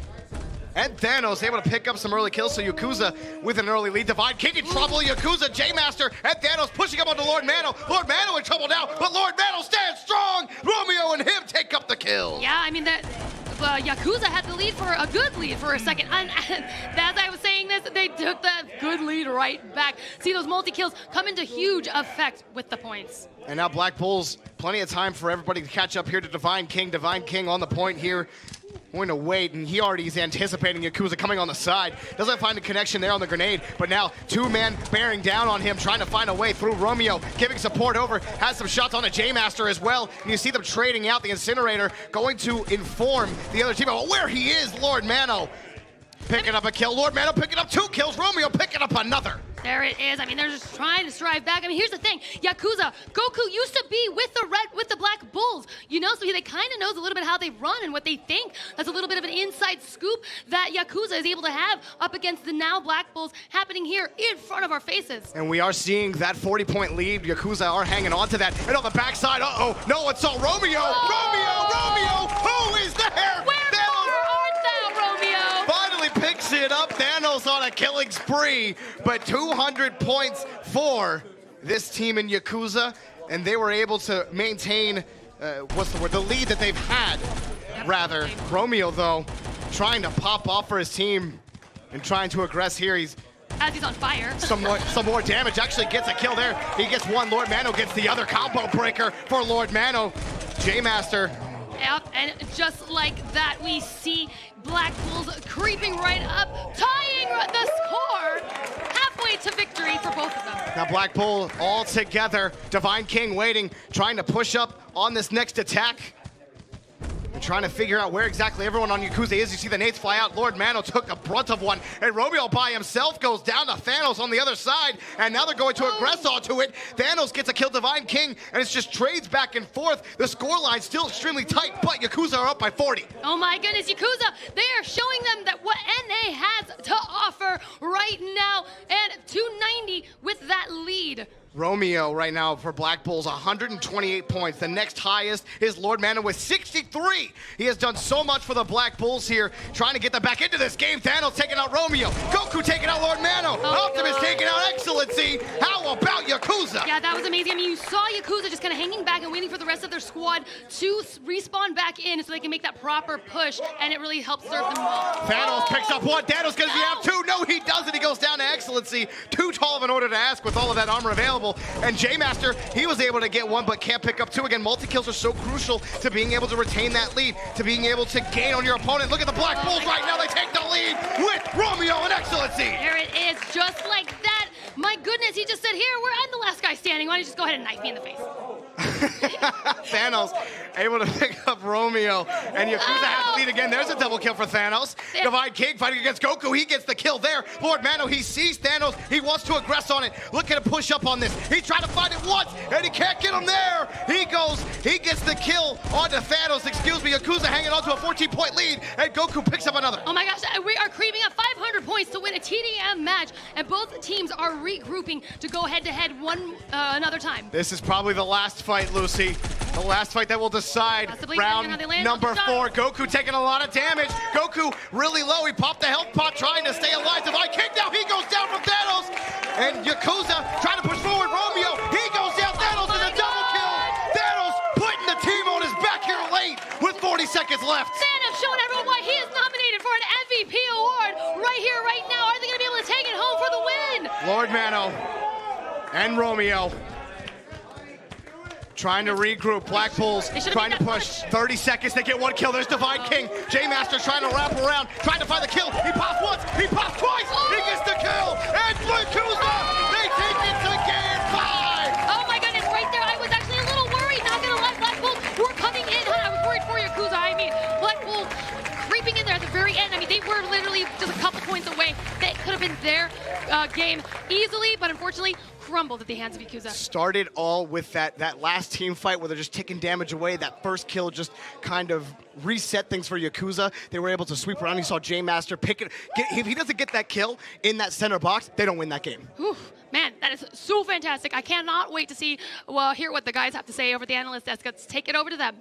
and Thanos able to pick up some early kills. So Yakuza with an early lead. Divine King in trouble. Yakuza, J-Master, and Thanos pushing up onto Lord Mano. Lord Mano in trouble now, but Lord Mano stands strong. Romeo and him take up the kill. Yeah, I mean, Yakuza had the lead for a good lead for a second. And as I was saying this, they took that good lead right back. See those multi-kills come into huge effect with the points. And now Black Bulls, plenty of time for everybody to catch up here to Divine King. Divine King on the point here. Going to wait, and he already is anticipating Yakuza coming on the side. Doesn't find a connection there on the grenade, but now 2-man bearing down on him, trying to find a way through. Romeo giving support over, has some shots on a J-Master as well, and you see them trading out the incinerator, going to inform the other team about where he is. Lord Mano picking up a kill. Lord Mano picking up 2 kills. Romeo picking up another. There it is. I mean, they're just trying to strive back. I mean, here's the thing. Yakuza, Goku used to be with the Black Bulls, you know, so they kind of knows a little bit how they run and what they think. That's a little bit of an inside scoop that Yakuza is able to have up against the now Black Bulls happening here in front of our faces. And we are seeing that 40-point lead. Yakuza are hanging on to that. And on the backside, uh-oh, no one saw Romeo. Romeo, who is there? Finally picks it up. Thanos on a killing spree, but 200 points for this team in Yakuza, and they were able to maintain, the lead that they've had, rather. Romeo, though, trying to pop off for his team and trying to aggress here. As he's on fire. Some more damage. Actually gets a kill there. He gets one. Lord Mano gets the other. Combo breaker for Lord Mano. J-Master. Yep, and just like that, we see Black Bulls creeping right up, tying the score halfway to victory for both of them. Now Black Bull all together. Divine King waiting, trying to push up on this next attack. And trying to figure out where exactly everyone on Yakuza is. You see the nades fly out. Lord Mano took a brunt of one. And Romeo by himself goes down to Thanos on the other side. And now they're going to aggress onto it. Thanos gets a kill, Divine King. And it's just trades back and forth. The scoreline still extremely tight, but Yakuza are up by 40. Oh my goodness, Yakuza, they are showing them that what NA has to offer right now. And 290 with that lead. Romeo right now for Black Bulls, 128 points. The next highest is Lord Mano with 63. He has done so much for the Black Bulls here, trying to get them back into this game. Thanos taking out Romeo. Goku taking out Lord Mano. Optimus taking out Excellency. How about Yakuza? Yeah, that was amazing. I mean, you saw Yakuza just kind of hanging back and waiting for the rest of their squad to respawn back in so they can make that proper push, and it really helps serve them well. Thanos picks up one. Thanos going to have 2. No, he doesn't. He goes down to Excellency. Too tall of an order to ask with all of that armor available. And J-Master, he was able to get 1, but can't pick up 2. Again, multi-kills are so crucial to being able to retain that lead, to being able to gain on your opponent. Look at the Black Bulls right now. They take the lead with Romeo and Excellency. There it is, just like that. My goodness, he just said, here, I'm the last guy standing. Why don't you just go ahead and knife me in the face? Thanos able to pick up Romeo, and Yakuza has the lead again. There's a double kill for Thanos. Divine King fighting against Goku. He gets the kill there. Lord Mano, he sees Thanos. He wants to aggress on it. Look at him push up on this. He's trying to find it once, and he can't get him there. He gets the kill onto Thanos. Excuse me, Yakuza hanging on to a 14-point lead, and Goku picks up another. Oh my gosh, we are creeping up 500 points to win a TDM match, and both teams are regrouping to go head-to-head another time. This is probably the last fight, Lucy. The last fight that will decide Possibly, round number 4. Goku taking a lot of damage. Goku really low. He popped the health pot trying to stay alive. Divine King now. He goes down from Thanos. And Yakuza trying to push forward. Romeo, he goes down. Thanos is a double kill. Thanos putting the team on his back here late with 40 seconds left. Thanos showing everyone why he is nominated for an MVP award right here, right now. Are they going to be able to take it home for the win? Lord Mano and Romeo trying to regroup. Black Bulls trying to push. 30 seconds, they get 1 kill. There's Divine King. J-Master trying to wrap around, trying to find the kill. He pops once, he pops twice, he gets the kill. And Yakuza, they take it to game 5. Oh my goodness, right there. I was actually a little worried, not going to lie. Black Bulls were coming in. I was worried for Yakuza. I mean, Black Bulls creeping in there at the very end. I mean, they were literally just a couple points away. That could have been their game easily, but unfortunately, crumbled at the hands of Yakuza. Started all with that last team fight where they're just taking damage away. That first kill just kind of reset things for Yakuza. They were able to sweep around. You saw J-Master pick it. If he doesn't get that kill in that center box, they don't win that game. Whew. Man, that is so fantastic. I cannot wait to see, hear what the guys have to say over the analyst desk. Let's take it over to them.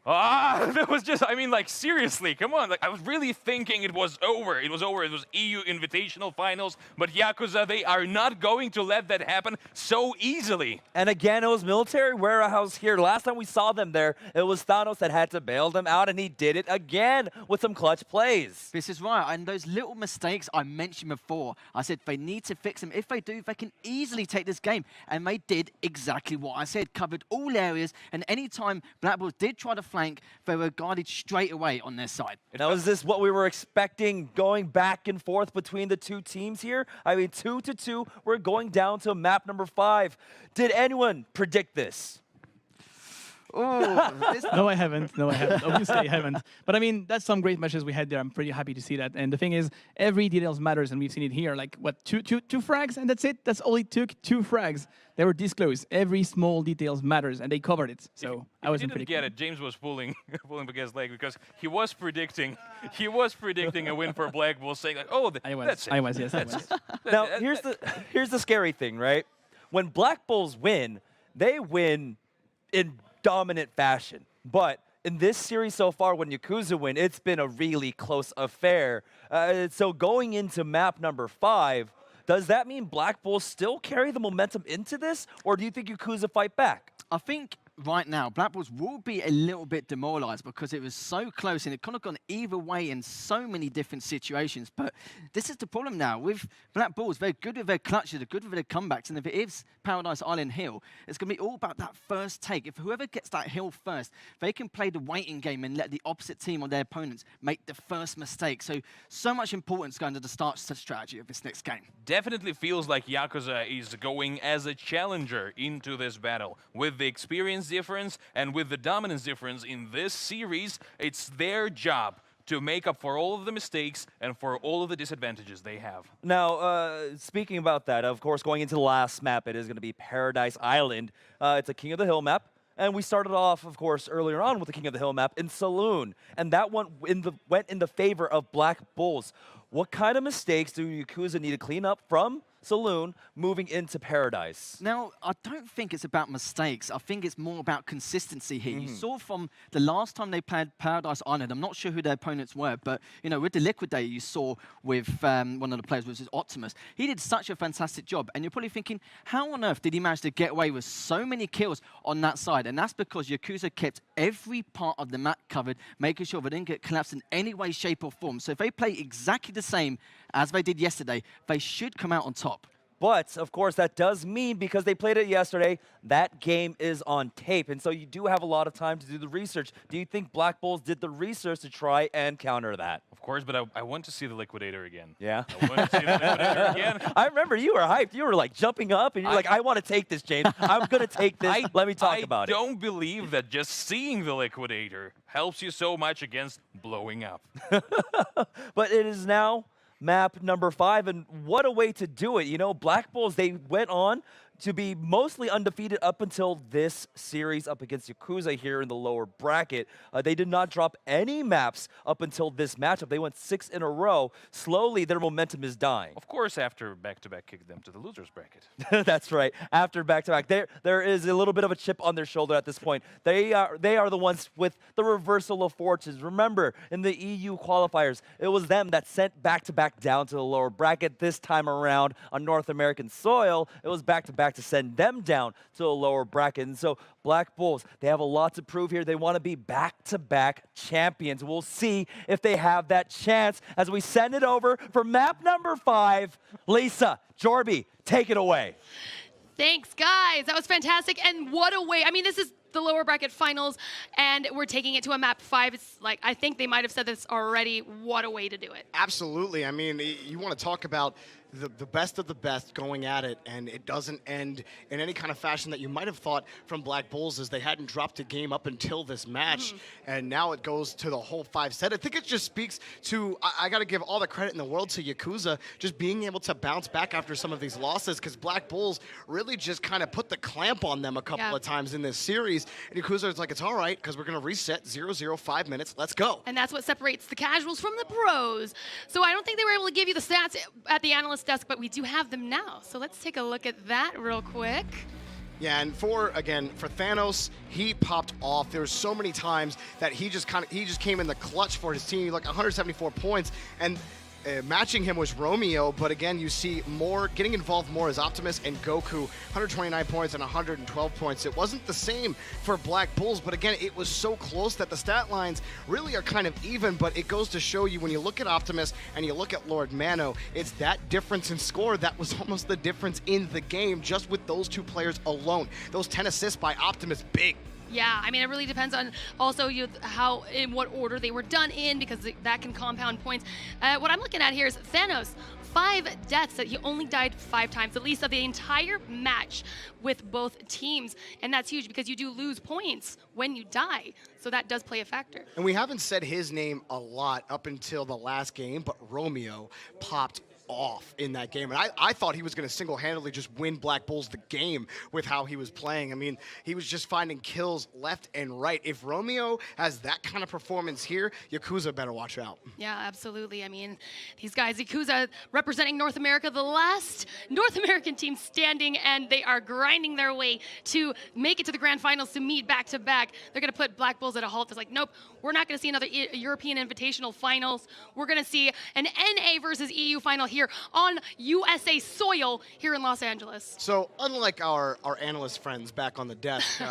That was just, I mean, like, seriously, come on. Like, I was really thinking it was over. It was over. It was EU Invitational Finals. But Yakuza, they are not going to let that happen so easily. And again, it was Military Warehouse here. Last time we saw them there, it was Thanos that had to bail them out, and he did it again with some clutch plays. This is right, and those little mistakes I mentioned before, I said they need to fix them. If they do, they can easily take this game. And they did exactly what I said, covered all areas, and anytime Black Bulls did try to flank, they were guarded straight away on their side. Now, is this what we were expecting, going back and forth between the two teams here? I mean, 2-2, we're going down to map number 5. Did anyone predict this? No, I haven't. No, I haven't. Obviously, I haven't. But I mean, that's some great matches we had there. I'm pretty happy to see that. And the thing is, every details matters, and we've seen it here. Like, what, two frags, and that's it? That's all it took, 2 frags. They were this close. Every small details matters, and they covered it. So I wasn't predicting. Get it. James was pulling Baguette's leg because he was predicting a win for Black Bulls, saying like, oh, that's it. I was, yes. Now, here's the scary thing, right? When Black Bulls win, they win in dominant fashion. But in this series so far, when Yakuza win, it's been a really close affair. So going into map number 5, does that mean Black Bulls still carry the momentum into this, or do you think Yakuza fight back? I think right now, Black Bulls will be a little bit demoralized because it was so close and it could have gone either way in so many different situations. But this is the problem now. With Black Bulls, they're good with their clutches, they're good with their comebacks. And if it is Paradise Island Hill, it's going to be all about that first take. If whoever gets that hill first, they can play the waiting game and let the opposite team or their opponents make the first mistake. So much importance going to the start strategy of this next game. Definitely feels like Yakuza is going as a challenger into this battle. With the experience difference and with the dominance difference in this series, it's their job to make up for all of the mistakes and for all of the disadvantages they have. Now, speaking about that, of course, going into the last map, it is going to be Paradise Island. It's a King of the Hill map. And we started off, of course, earlier on with the King of the Hill map in Saloon. And that one went in the favor of Black Bulls. What kind of mistakes do Yakuza need to clean up from Saloon moving into Paradise? Now, I don't think it's about mistakes. I think it's more about consistency here. You saw from the last time they played Paradise Island, I'm not sure who their opponents were, but you know, with the Liquidator you saw with one of the players, which is Optimus, he did such a fantastic job. And you're probably thinking, how on earth did he manage to get away with so many kills on that side? And that's because Yakuza kept every part of the map covered, making sure they didn't get collapsed in any way, shape, or form. So if they play exactly the same as they did yesterday, they should come out on top. But, of course, that does mean, because they played it yesterday, that game is on tape. And so you do have a lot of time to do the research. Do you think Black Bulls did the research to try and counter that? Of course, but I want to see the Liquidator again. Yeah? I want to see the Liquidator again. I remember you were hyped. You were, like, jumping up, and you're like, I want to take this, James. I'm going to take this. Let me talk about it. I don't believe that just seeing the Liquidator helps you so much against blowing up. But it is now map number 5, and what a way to do it. You know, Black Bulls, they went on to be mostly undefeated up until this series up against Yakuza here in the lower bracket. They did not drop any maps up until this matchup. They went 6 in a row. Slowly, their momentum is dying. Of course, after back-to-back kicked them to the losers bracket. That's right. After back-to-back, there is a little bit of a chip on their shoulder at this point. They are the ones with the reversal of fortunes. Remember, in the EU qualifiers, it was them that sent back-to-back down to the lower bracket. This time around on North American soil, it was back-to-back to send them down to a lower bracket. And so Black Bulls, they have a lot to prove here. They want to be back-to-back champions. We'll see if they have that chance as we send it over for map number 5. Lisa, Jorby, take it away. Thanks, guys. That was fantastic. And what a way. I mean, this is the lower bracket finals, and we're taking it to a map 5. It's like, I think they might have said this already. What a way to do it. Absolutely. I mean, you want to talk about the best of the best going at it, and it doesn't end in any kind of fashion that you might have thought from Black Bulls, as they hadn't dropped a game up until this match, and now it goes to the whole 5 set. I think it just speaks to, I got to give all the credit in the world to Yakuza, just being able to bounce back after some of these losses, because Black Bulls really just kind of put the clamp on them a couple of times in this series, and Yakuza is like, it's all right, because we're going to reset 0-0, 5 minutes, let's go. And that's what separates the casuals from the pros. So I don't think they were able to give you the stats at the analyst desk, but we do have them now. So let's take a look at that real quick. Yeah, and for Thanos, he popped off. There were so many times that he just came in the clutch for his team, like 174 points, and matching him was Romeo, but again, you see more getting involved more as Optimus and Goku, 129 points and 112 points. It wasn't the same for Black Bulls, but again, it was so close that the stat lines really are kind of even, but it goes to show you when you look at Optimus and you look at Lord Mano, it's that difference in score that was almost the difference in the game just with those 2 players alone. Those 10 assists by Optimus, big. Yeah, I mean, it really depends on also how, in what order they were done in, because that can compound points. What I'm looking at here is Thanos, 5 deaths, that he only died 5 times, at least of the entire match with both teams. And that's huge because you do lose points when you die. So that does play a factor. And we haven't said his name a lot up until the last game, but Romeo popped off in that game. And I thought he was going to single-handedly just win Black Bulls the game with how he was playing. I mean, he was just finding kills left and right. If Romeo has that kind of performance here, Yakuza better watch out. Yeah, absolutely. I mean, these guys, Yakuza representing North America, the last North American team standing, and they are grinding their way to make it to the grand finals to meet back-to-back. They're going to put Black Bulls at a halt. It's like, nope, we're not going to see another European Invitational finals. We're going to see an NA versus EU final here on USA soil here in Los Angeles. So unlike our analyst friends back on the desk,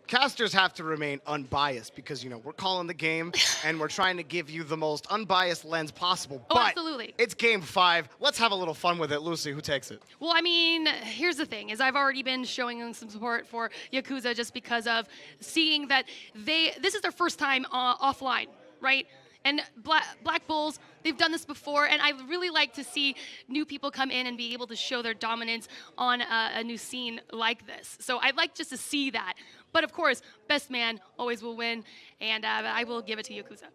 casters have to remain unbiased because, you know, we're calling the game and we're trying to give you the most unbiased lens possible. Oh, but absolutely. It's game 5. Let's have a little fun with it. Lucy, who takes it? Well, I mean, here's the thing, is I've already been showing them some support for Yakuza just because of seeing that this is their first time offline, right? And Black Bulls, they've done this before, and I really like to see new people come in and be able to show their dominance on a new scene like this. So I'd like just to see that. But of course, best man always will win, and I will give it to Yakuza.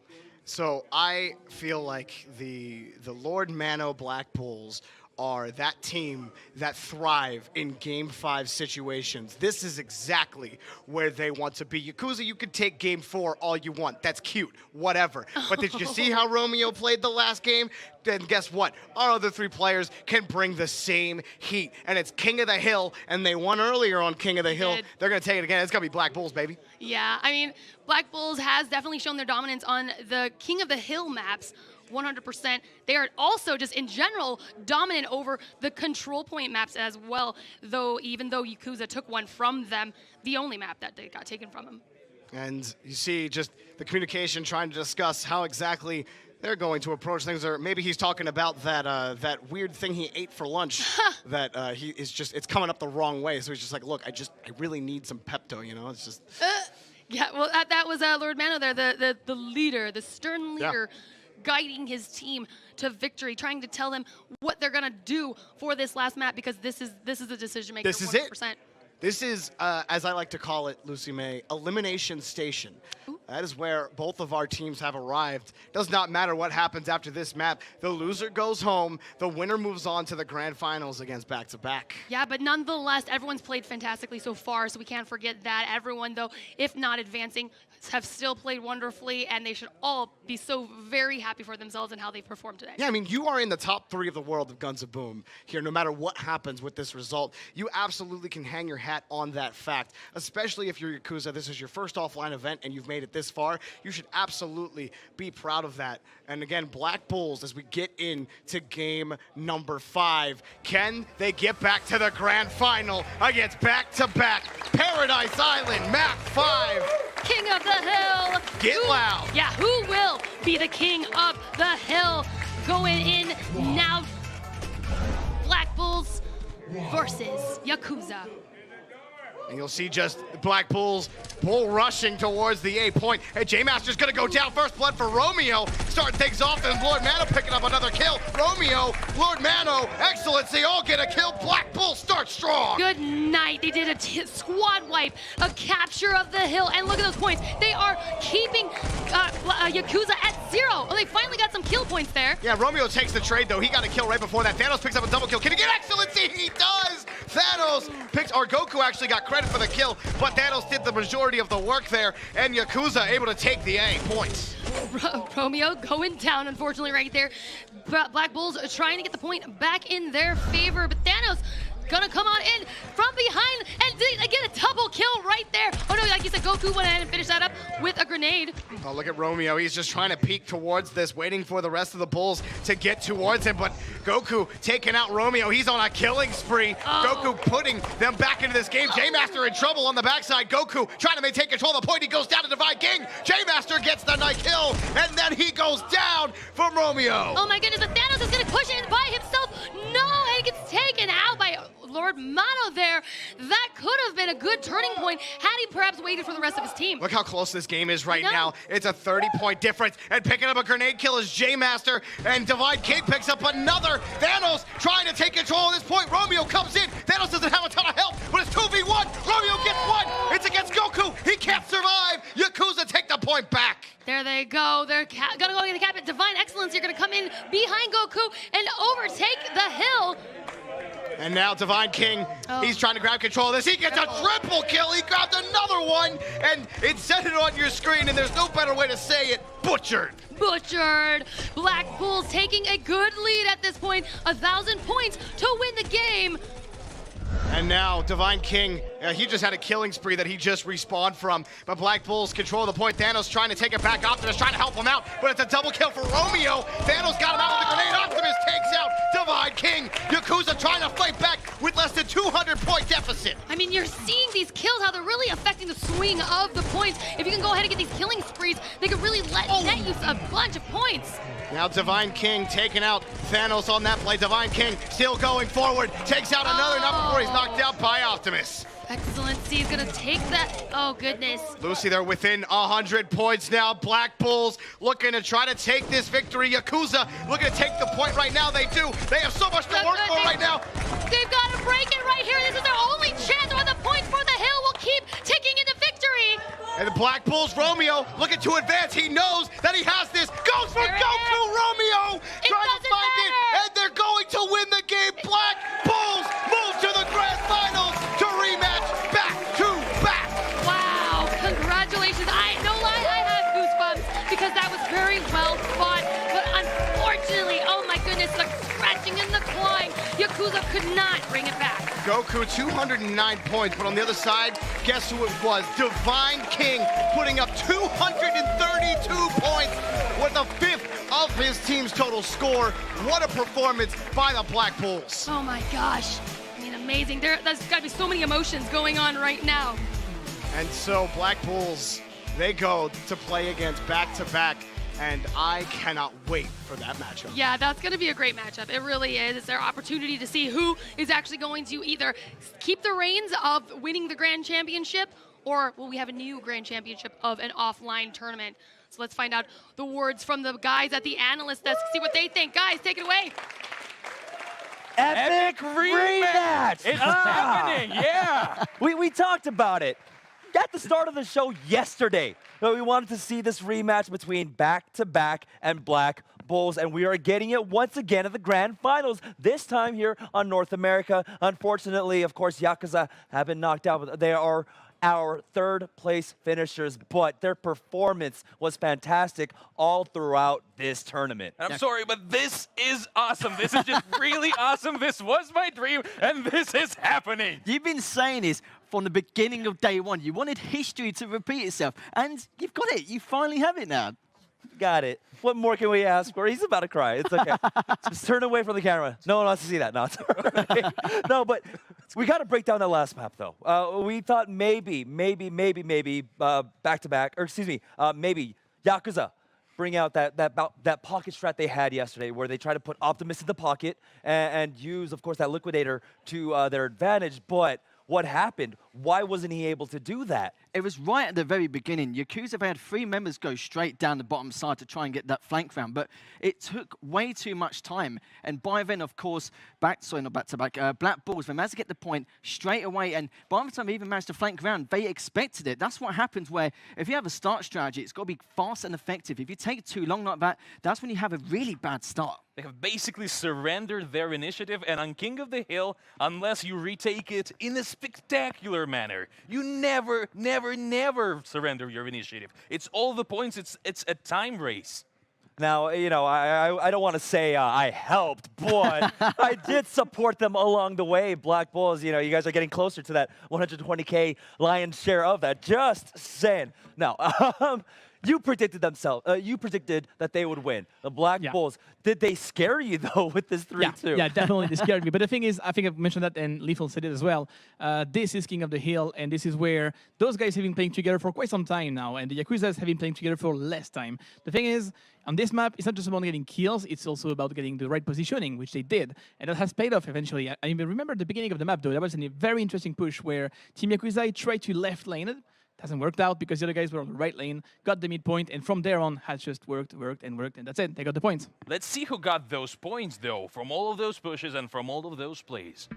So I feel like the Lord Mano Black Bulls are that team that thrive in Game 5 situations. This is exactly where they want to be. Yakuza, you could take Game 4 all you want. That's cute, whatever. But did you see how Romeo played the last game? Then guess what? Our other 3 players can bring the same heat. And it's King of the Hill, and they won earlier on King of the Hill. They're going to take it again. It's going to be Black Bulls, baby. Yeah, I mean, Black Bulls has definitely shown their dominance on the King of the Hill maps. 100%. They are also just in general dominant over the control point maps as well, even though Yakuza took one from them, the only map that they got taken from them. And you see just the communication trying to discuss how exactly they're going to approach things, or maybe he's talking about that weird thing he ate for lunch that he is just, it's coming up the wrong way. So he's just like, look, I really need some Pepto, you know? It's just. Yeah, well, that was Lord Mano there, the leader, the stern leader, guiding his team to victory, trying to tell them what they're gonna do for this last map, because this is a decision maker. This is 100%. it. This is, as I like to call it, Lucy May, Elimination Station. That is where both of our teams have arrived. Does not matter what happens after this map. The loser goes home. The winner moves on to the grand finals against back-to-back. Yeah, but nonetheless, everyone's played fantastically so far, so we can't forget that. Everyone, though, if not advancing, have still played wonderfully, and they should all be so very happy for themselves and how they performed today. Yeah, I mean, you are in the top 3 of the world of Guns of Boom here, no matter what happens with this result. You absolutely can hang your hat on that fact, especially if you're Yakuza. This is your first offline event, and you've made it this far. You should absolutely be proud of that. And again, Black Bulls, as we get into game number 5, can they get back to the grand final against back-to-back Paradise Island, map 5? King of the Hill. Get loud. Yeah, who will be the king of the hill? Going in now, Black Bulls versus Yakuza. And you'll see just Black Bulls bull rushing towards the A point. Hey, J-Master's gonna go down. First blood for Romeo. Starting things off, and Lord Mano picking up another kill. Romeo, Lord Mano, Excellency, all get a kill. Black Bulls start strong. Good night. They did a squad wipe, a capture of the hill, and look at those points. They are keeping Yakuza at 0. Oh, they finally got some kill points there. Yeah, Romeo takes the trade, though. He got a kill right before that. Thanos picks up a double kill. Can he get Excellency? He does! Thanos picks, or Goku actually got credit for the kill, but Thanos did the majority of the work there, and Yakuza able to take the A points. Romeo going down, unfortunately, right there. Black Bulls are trying to get the point back in their favor, but Thanos gonna come on in from behind and get a double kill right there. Oh no, like you said, Goku went ahead and finished that up with a grenade. Oh, look at Romeo. He's just trying to peek towards this, waiting for the rest of the Bulls to get towards him, but Goku taking out Romeo. He's on a killing spree. Goku putting them back into this game. J-Master in trouble on the backside. Goku trying to maintain control of the point. He goes down to Divine King. J-Master gets the night kill, and then he goes down from Romeo. Oh my goodness, but Thanos is gonna push it by himself. No, and it gets taken out by Lord Mano there. That could have been a good turning point had he perhaps waited for the rest of his team. Look how close this game is right now. It's a 30-point difference, and picking up a grenade kill is J-Master, and Divine King picks up another. Thanos trying to take control at this point. Romeo comes in. Thanos doesn't have a ton of help, but it's 2v1. Romeo gets one. It's against Goku. He can't survive. Yakuza take the point back. There they go. They're gonna go get the cap at Divine Excellence. You're gonna come in behind Goku and overtake the hill. And now Divine King, he's trying to grab control of this. He gets a triple kill. He grabbed another one, and it said it on your screen, and there's no better way to say it. Butchered. Butchered. Black Bulls taking a good lead at this point. 1,000 points to win the game. And now Divine King, he just had a killing spree that he just respawned from. But Black Bulls control the point. Thanos trying to take it back. Optimus trying to help him out. But it's a double kill for Romeo. Thanos got him out with a grenade. Optimus takes out Divine King. Yakuza trying to fight back with less than 200-point deficit. I mean, you're seeing these kills, how they're really affecting the swing of the points. If you can go ahead and get these killing sprees, they could really net you a bunch of points. Now Divine King taking out Thanos on that play. Divine King still going forward. Takes out another, not before he's knocked out by Optimus. Excellency is gonna take that. Oh goodness. Lucy, they're within 100 points now. Black Bulls looking to try to take this victory. Yakuza looking to take the point right now. They do. They have so much to work for right now. They've got to break it right here. This is their only chance, or the points for the hill will keep ticking into victory. And the Black Bulls, Romeo, looking to advance. He knows that he has this. Goes for Goku, Romeo! Trying to find it, and they're going to win the game. Black Bulls move to the grand finals to rematch back to back. Wow, congratulations. No lie, I have goosebumps because that was very well fought. But unfortunately, oh my goodness, the scratching and the clawing, Yakuza could not bring it back. Goku, 209 points, but on the other side, guess who it was? Divine King putting up 232 points with a fifth of his team's total score. What a performance by the Black Bulls. Oh my gosh. I mean, amazing. There's got to be so many emotions going on right now. And so Black Bulls, they go to play against back-to-back and I cannot wait for that matchup. Yeah, that's going to be a great matchup. It really is. It's their opportunity to see who is actually going to either keep the reins of winning the Grand Championship, or will we have a new Grand Championship of an offline tournament? So let's find out the words from the guys at the analyst desk, see what they think. Guys, take it away. Epic rematch! It's happening, yeah! We talked about it at the start of the show yesterday. We wanted to see this rematch between Back-to-Back and Black Bulls, and we are getting it once again at the Grand Finals, this time here on North America. Unfortunately, of course, Yakuza have been knocked out, but they are our third place finishers, but their performance was fantastic all throughout this tournament. I'm sorry, but this is awesome. This is just really awesome. This was my dream, and this is happening. You've been saying this from the beginning of day one. You wanted history to repeat itself, and you've got it. You finally have it now. Got it. What more can we ask for? He's about to cry. It's okay. Just turn away from the camera. No one wants to see that. No, it's all right. No, but we got to break down that last map, though. We thought maybe back-to-back, or excuse me, maybe Yakuza bring out that pocket strat they had yesterday, where they try to put Optimus in the pocket and use, of course, that Liquidator to their advantage. But what happened? Why wasn't he able to do that? It was right at the very beginning. Yakuza, they had 3 members go straight down the bottom side to try and get that flank round, but it took way too much time. And by then, of course, Black Bulls, they managed to get the point straight away, and by the time they even managed to flank round, they expected it. That's what happens where if you have a start strategy, it's got to be fast and effective. If you take too long like that, that's when you have a really bad start. They have basically surrendered their initiative, and on King of the Hill, unless you retake it in a spectacular manner, you never surrender your initiative. It's all the points. It's a time race. Now, you know, I don't want to say I helped, but I did support them along the way. Black Bulls, you know, you guys are getting closer to that 120K lion's share of that. Just saying. Now, you predicted that they would win. The Black Bulls. Did they scare you, though, with this 3-2? Yeah, definitely they scared me. But the thing is, I think I've mentioned that, and Lethal said it as well. This is King of the Hill, and this is where those guys have been playing together for quite some time now, and the Yakuzas have been playing together for less time. The thing is, on this map, it's not just about getting kills, it's also about getting the right positioning, which they did. And that has paid off eventually. I even remember the beginning of the map, though. That was a very interesting push where Team Yakuza tried to left lane it. Hasn't worked out because the other guys were on the right lane, got the midpoint, and from there on has just worked, and that's it. They got the points. Let's see who got those points, though, from all of those pushes and from all of those plays.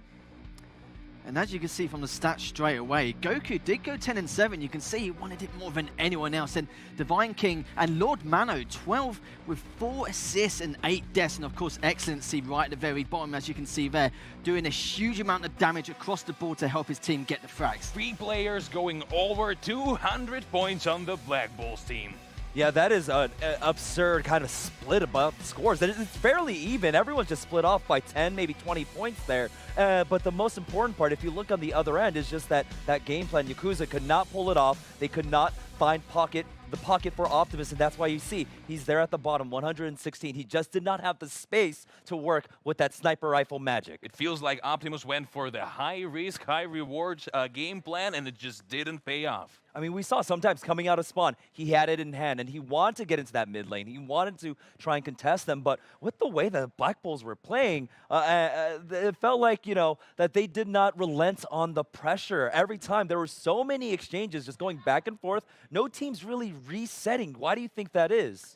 And as you can see from the stats straight away, Goku did go 10-7. You can see he wanted it more than anyone else. And Divine King and Lord Mano, 12 with 4 assists and 8 deaths. And of course, Excellency right at the very bottom, as you can see there, doing a huge amount of damage across the board to help his team get the frags. 3 players going over 200 points on the Black Bulls team. Yeah, that is an absurd kind of split about the scores. It's fairly even. Everyone's just split off by 10, maybe 20 points there. But the most important part, if you look on the other end, is just that game plan. Yakuza could not pull it off. They could not find the pocket for Optimus, and that's why you see he's there at the bottom, 116. He just did not have the space to work with that sniper rifle magic. It feels like Optimus went for the high-risk, high-reward game plan, and it just didn't pay off. I mean, we saw sometimes coming out of spawn, he had it in hand, and he wanted to get into that mid lane. He wanted to try and contest them, but with the way that the Black Bulls were playing, it felt like, you know, that they did not relent on the pressure. Every time, there were so many exchanges just going back and forth. No team's really resetting. Why do you think that is?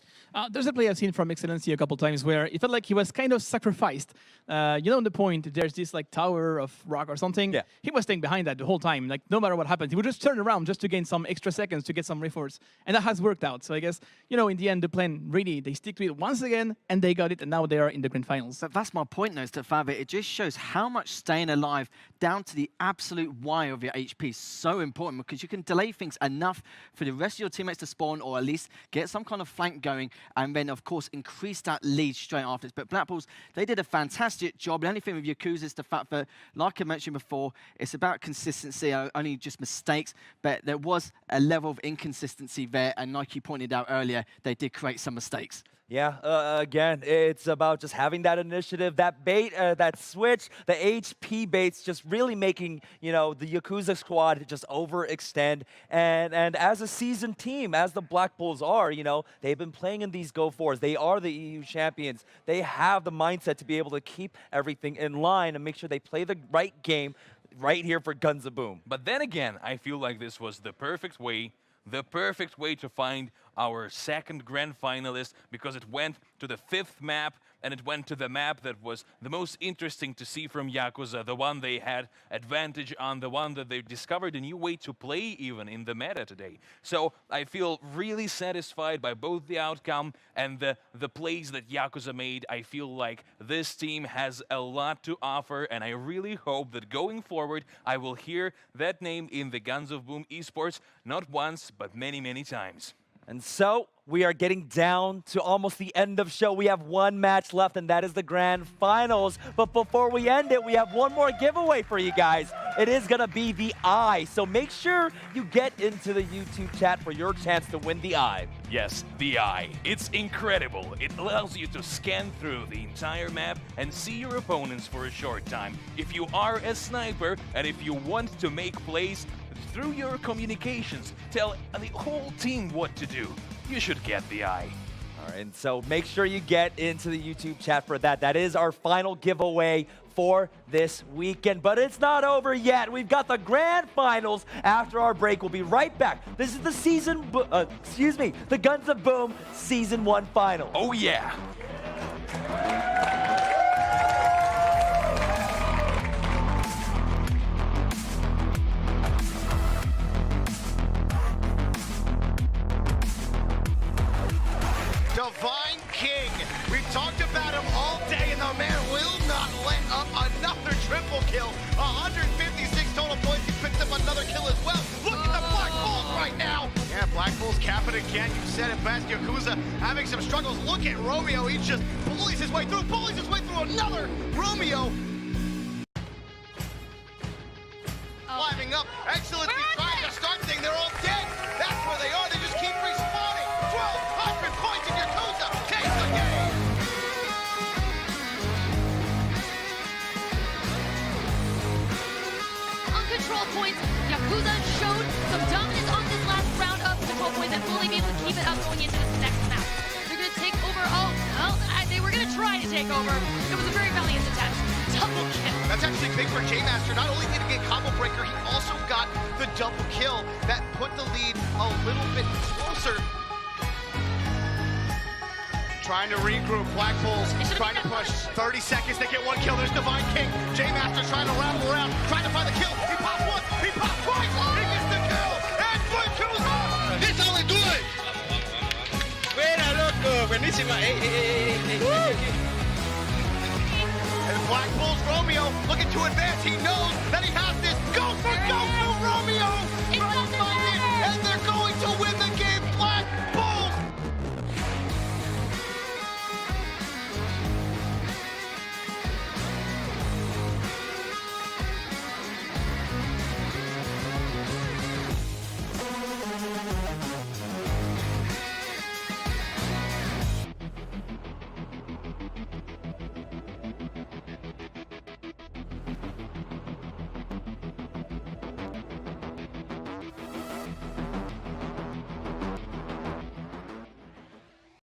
There's a play I've seen from Excellency a couple times where it felt like he was kind of sacrificed. You know, on the point, there's this like tower of rock or something. Yeah. He was staying behind that the whole time. Like, no matter what happened, he would just turn around just to gain some extra seconds to get some reforce. And that has worked out. So I guess, you know, in the end, the plan really, they stick to it once again, and they got it, and now they are in the grand finals. But that's my point, though, Stefave. It just shows how much staying alive down to the absolute wire of your HP is so important, because you can delay things enough for the rest of your teammates to spawn, or at least get some kind of flank going, and then, of course, increase that lead straight after this. But Black Bulls, they did a fantastic job. The only thing with Yakuza is the fact that, like I mentioned before, it's about consistency, only just mistakes, but there was a level of inconsistency there, and like you pointed out earlier, they did create some mistakes. Yeah, again, it's about just having that initiative, that bait, that switch, the HP baits, just really making, the Yakuza squad just overextend. And as a seasoned team, as the Black Bulls are, they've been playing in these Go-4s. They are the EU champions. They have the mindset to be able to keep everything in line and make sure they play the right game right here for Guns of Boom. But then again, I feel like this was the perfect way to find our second grand finalist, because it went to the 5th map, and it went to the map that was the most interesting to see from Yakuza, the one they had advantage on, the one that they discovered a new way to play even in the meta today. So I feel really satisfied by both the outcome and the plays that Yakuza made. I feel like this team has a lot to offer, and I really hope that going forward I will hear that name in the Guns of Boom esports not once but many, many times. And so we are getting down to almost the end of show. We have one match left, and that is the grand finals. But before we end it, we have one more giveaway for you guys. It is going to be the eye. So make sure you get into the YouTube chat for your chance to win the eye. Yes, the eye. It's incredible. It allows you to scan through the entire map and see your opponents for a short time. If you are a sniper and if you want to make plays, through your communications, tell the whole team what to do. You should get the eye. All right, and so make sure you get into the YouTube chat for that. That is our final giveaway for this weekend. But it's not over yet. We've got the grand finals after our break. We'll be right back. This is the the Guns of Boom Season 1 final. Oh yeah. Divine King. We've talked about him all day, and the man will not let up another triple kill. 156 total points. He picked up another kill as well. Look at the Black Bulls right now. Yeah, Black Bulls cap it again. You said it best. Yakuza having some struggles. Look at Romeo. He just bullies his way through another Romeo. Climbing up. Excellent. He's trying to start thing. They're all dead. That's where they are. They just keep respawning. 1,200 points in Yakuza. Takes the game. On control points, Yakuza showed some dominance on this last round of control points and will be able to keep it up going into this next match. They're going to take over. They were going to try to take over. It was a very valiant attempt. Double kill. That's actually big for J-Master. Not only did he get combo breaker, he also got the double kill that put the lead a little bit closer. Trying to regroup. Black Bulls trying to push. 30 seconds, they get one kill. There's Divine King. J-Master trying to rattle around, trying to find the kill. He popped once, he popped twice, he gets the kill. And Yakuza! This is how we do it! Buena, loco. Buenísima. And Black Bulls Romeo looking to advance. He knows that he has this.